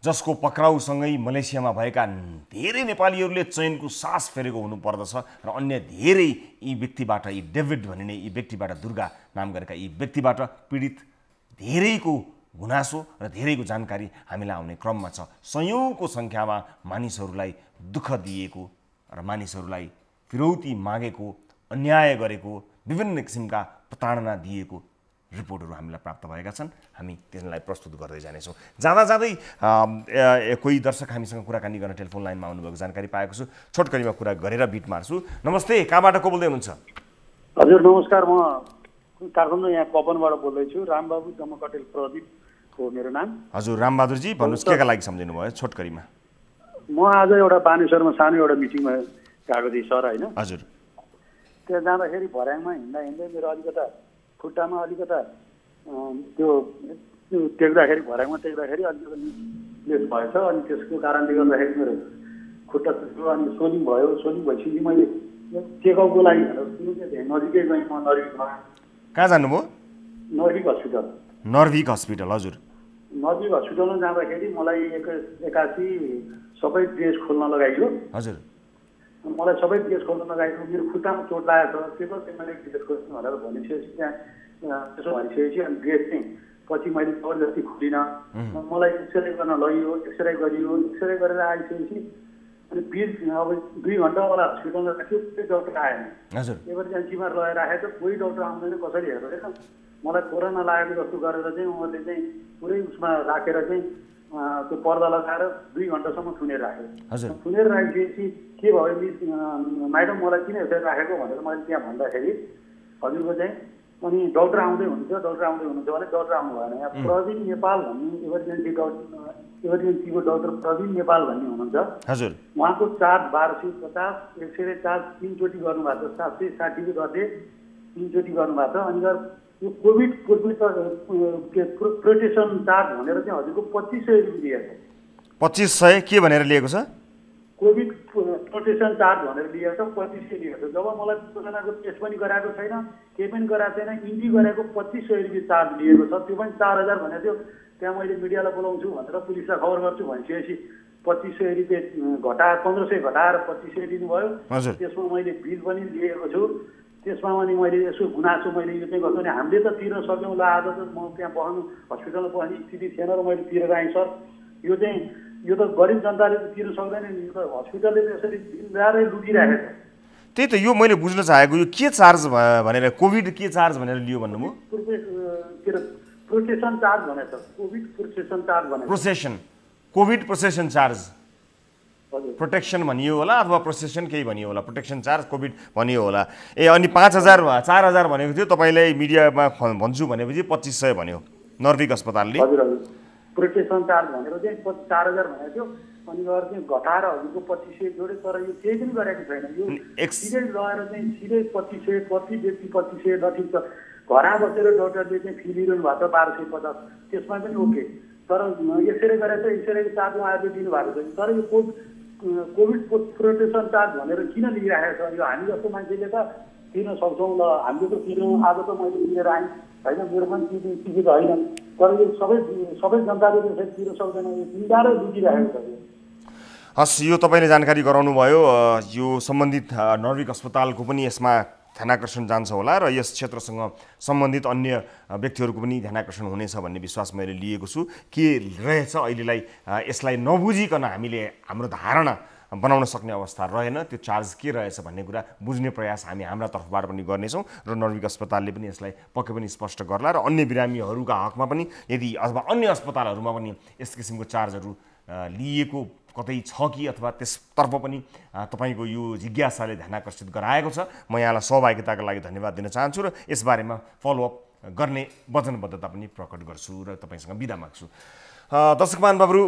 जसको पक्राउसँगै मलेसियामा भएका धेरै नेपालीहरूले चैनको सास फेरेको हुनुपर्दछ र अन्य धेरै यी व्यक्तिबाट यी डेभिड भनिने यी व्यक्तिबाट दुर्गा नाम गरेका यी व्यक्तिबाट पीडित धेरैको गुनासो र धेरैको जानकारी हामीलाई आउने क्रममा छ। सयौँको सङ्ख्यामा मानिसहरूलाई दुःख दिएको र मानिसहरूलाई फिरौती मागेको अन्याय गरेको विभिन्न किसिमका प्रताडना दिएको रिपोर्टहरू हामीलाई प्राप्त भएका छन्। हामी त्यसलाई प्रस्तुत गर्दै जानेछौँ। जाँदै कोही दर्शक हामीसँग कुराकानी गर्न टेलिफोन लाइनमा आउनुभएको जानकारी पाएको छु। छोटकरीमा कुरा गरेर बिट मार्छु। नमस्ते, कहाँबाट को बोल्दै हुनुहुन्छ? हजुर नमस्कार, म काठमाडौँ यहाँ कपनबाट बोल्दैछु। रामबाबु जमकटेल प्रदीप हो मेरो नाम। हजुर रामबहादुरजी भन्नुहोस्, के का लागि सम्झिनु भयो छोटकरीमा? म आज एउटा बानेश्वरमा सानो एउटा मिटिङमा गएको थिएँ सर, होइन? हजुर। त्यहाँ जाँदाखेरि भर्याङमा हिँड्दा मेरो अलिकता खुट्टामा अलिकता त्यो टेक्दाखेरि भर्याङमा टेक्दाखेरि अलिकति लेस भएछ। अनि त्यसको कारणले गर्दाखेरि मेरो खुट्टा चुट्यो अनि सोलिङ भयो। सोलिङ भएपछि मैले चेकअपको लागि भनेर नजिकै गएँ। म नर्भिकमा। कहाँ जानुभयो? नर्भिक हस्पिटल। नर्भिक हस्पिटल, हजुर। नर्भिक हस्पिटलमा जाँदाखेरि मलाई 81 सबै ड्रेस खोल्न लगाइयो। हजुर मलाई सबै ड्रेस खोल्न लगाइयो, मेरो खुट्टामा चोट लागेको छ, त्यो चाहिँ मैले ड्रेस खोल्नु भनेर भनिसकेपछि त्यहाँ त्यसो भनिसकेपछि अनि ड्रेस चाहिँ पछि मैले जबरजस्ती खोलिनँ। मलाई एक्सरे गर्न लगियो, एक्सरे गरियो, एक्सरे गरेर आइसकेपछि अनि बिल अब 2 घन्टा मलाई हस्पिटलमा राख्यो, कोही डक्टर आएन। इमर्जेन्सीमा लगेर राखेको कोही डक्टर आउँदैन, कसरी हेर्दैन। मलाई कोरोना लागेको जस्तो गरेर चाहिँ उहाँले चाहिँ पुरै उसमा राखेर चाहिँ त्यो पर्दा लगाएर 2 घन्टासम्म थुनेर राख्यो। थुनेर राखिसकेपछि के भयो मिस म्याडम मलाई किन यसरी राखेको भनेर मैले त्यहाँ भन्दाखेरि हजुरको चाहिँ अनि डक्टर आउँदै हुनुहुन्छ, डक्टर आउँदै हुनुहुन्छ भने डक्टर आउनु भएन। यहाँ प्रवीण नेपाल भन्ने इमर्जेन्सीको डक्टर प्रवीण नेपाल भन्ने हुनुहुन्छ। उहाँको चार्ज 1250, एक्सरे चार्ज 3 चोटि गर्नुभएको छ, 760 को दरले 3 चोटि गर्नुभएको छ। अनि यो कोभिड प्रोटेक्सन चार्ज भनेर चाहिँ हजुरको 2500 रुपियाँ लिएको छ। 2500 के भनेर लिएको छ? कोभिड प्रोटेक्सन चार्ज भनेर लिएको छ, 2500 लिएको छ। जब मलाई कोरोनाको टेस्ट पनि गराएको छैन, केही पनि गराएको छैन, इन्ट्री गरेको 2500 रुपियाँ चार्ज लिएको छ। त्यो पनि 4000 भनेको थियो। त्यहाँ मैले मिडियालाई बोलाउँछु भनेर पुलिसलाई खबर गर्छु भनिसकेपछि 2500 रुपियाँ घटाएर 1500 घटाएर 2500 दिनुभयो। त्यसमा मैले बिल पनि लिएको छु। त्यसमा अनि मैले यसो गुनासो मैले यो चाहिँ गर्छु नि, हामीले त तिर्न सक्यौँ, ल आज त म त्यहाँ बस्नु हस्पिटलमा बस्ने स्थिति थिएन र मैले तिरेर आएँ सर। यो त गरिब जनताले त तिर्न सक्दैन नि, यो त हस्पिटलले यसरी दिनरातै लुटिरहेको छ। त्यही त यो मैले बुझ्न चाहेको, यो के चार्ज भनेर कोभिड के चार्ज भनेर लियो भन्नुभयो? प्रोटेक्सन चार्ज भनेको छ, कोभिड प्रोटेक्सन चार्ज भनेको प्रोसेसन, कोभिड प्रोसेसन चार्ज, प्रोटेक्सन भनियो होला अथवा प्रोसेसन केही भनियो होला, प्रोटेक्सन चार्ज कोभिड भनियो होला। अनि 5000 4000 भनेको थियो, तपाईँलाई मिडियामा भन्छु भनेपछि 2500 भन्यो नर्विक अस्पतालले। हजुर हजुर, प्रोटेक्सन चार्ज भनेर चाहिँ 4000 भनेको थियो। अनि गएर चाहिँ घटाएर हजुरको 2500 जोडे, तर यो केही पनि गरेको छैन। यो सिधै लगेर चाहिँ सिधै 2500, प्रति व्यक्ति 2500 ल ठिक छ। घरमा बसेर डक्टरले चाहिँ फी लिइरहनु भएको छ 1250, त्यसमा पनि ओके। तर एक्सरे गरेर चाहिँ एक्सरेको चार्ज उहाँहरूले दिनुभएको छ। तर यो कोभिड प्रोटेक्सन चार्ज भनेर किन लिइरहेको छ? यो हामी जस्तो मान्छेले त तिर्न सक्छौँ, ल हामीले त तिर्नु, आज त मैले तिरेर आएँ होइन, मेरो पनि तिरेको होइन। तर यो सबै जनताले त्यसरी तिर्न सक्दैन, यो दिनदारै लुटिरहेको छ। हस्, यो तपाईँले जानकारी गराउनु भयो। यो सम्बन्धित नर्विक अस्पतालको पनि यसमा ध्यानाकर्षण जान्छ होला र यस क्षेत्रसँग सम्बन्धित अन्य व्यक्तिहरूको पनि ध्यानाकर्षण हुनेछ भन्ने विश्वास मैले लिएको छु। के रहेछ अहिलेलाई यसलाई नबुझिकन हामीले हाम्रो धारणा बनाउन सक्ने अवस्था रहेन, त्यो चार्ज के रहेछ भन्ने कुरा बुझ्ने प्रयास हामी हाम्रा तर्फबाट पनि गर्नेछौँ र नर्विक अस्पतालले पनि यसलाई पक्कै पनि स्पष्ट गर्ला र अन्य बिरामीहरूका हकमा पनि यदि अथवा अन्य अस्पतालहरूमा पनि यस किसिमको चार्जहरू लिएको कतै छ कि अथवा त्यसतर्फ पनि तपाईँको यो जिज्ञासाले ध्यानाकर्षित गराएको छ। म यहाँलाई सहभागिताको लागि धन्यवाद दिन चाहन्छु र यसबारेमा फलोअप गर्ने वचनबद्धता पनि प्रकट गर्छु र तपाईँसँग बिदा माग्छु। दर्शक महानुभावहरू,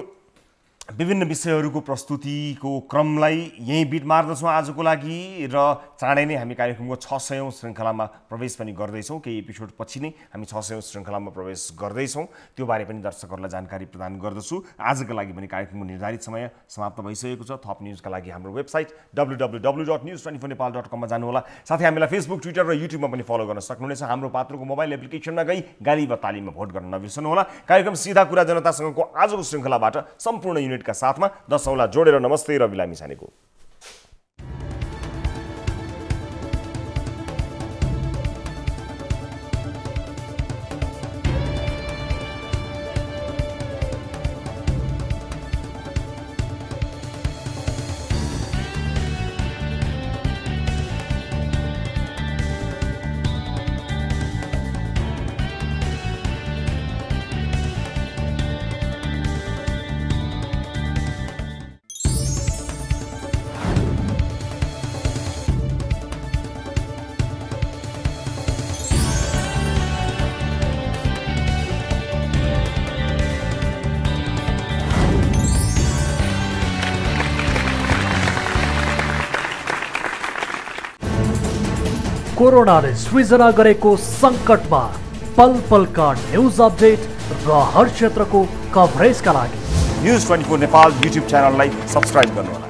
विभिन्न विषयहरूको प्रस्तुतिको क्रमलाई यहीँ बिट मार्दछौँ आजको लागि र चाँडै नै हामी कार्यक्रमको 600औं श्रृङ्खलामा प्रवेश पनि गर्दैछौँ। केही एपिसोड पछि नै हामी 600औं श्रृङ्खलामा प्रवेश गर्दैछौँ, त्यो बारे पनि दर्शकहरूलाई जानकारी प्रदान गर्दछु। आजको लागि पनि कार्यक्रमको निर्धारित समय समाप्त भइसकेको छ। थप न्युजका लागि हाम्रो वेबसाइट www.news24nepal.com मा जानुहोला। साथै हामीलाई फेसबुक, ट्विटर र युट्युबमा पनि फलो गर्न सक्नुहुनेछ। हाम्रो पात्रोको मोबाइल एप्लिकेसनमा गई गाली वा तालीमा भोट गर्न नबिर्सनुहोला। कार्यक्रम सिधा कुरा जनतासँगको आजको श्रृङ्खलाबाट सम्पूर्ण युनिट का साथमा 10 औँला जोडेर नमस्ते रवि लामिछानेको। कोरोनाले सृजना गरेको संकटमा पल पलका न्यूज अपडेट र हर क्षेत्रको कभरेजका लागि न्यूज 24 नेपाल युट्युब च्यानललाई सब्स्क्राइब गर्नुहोला।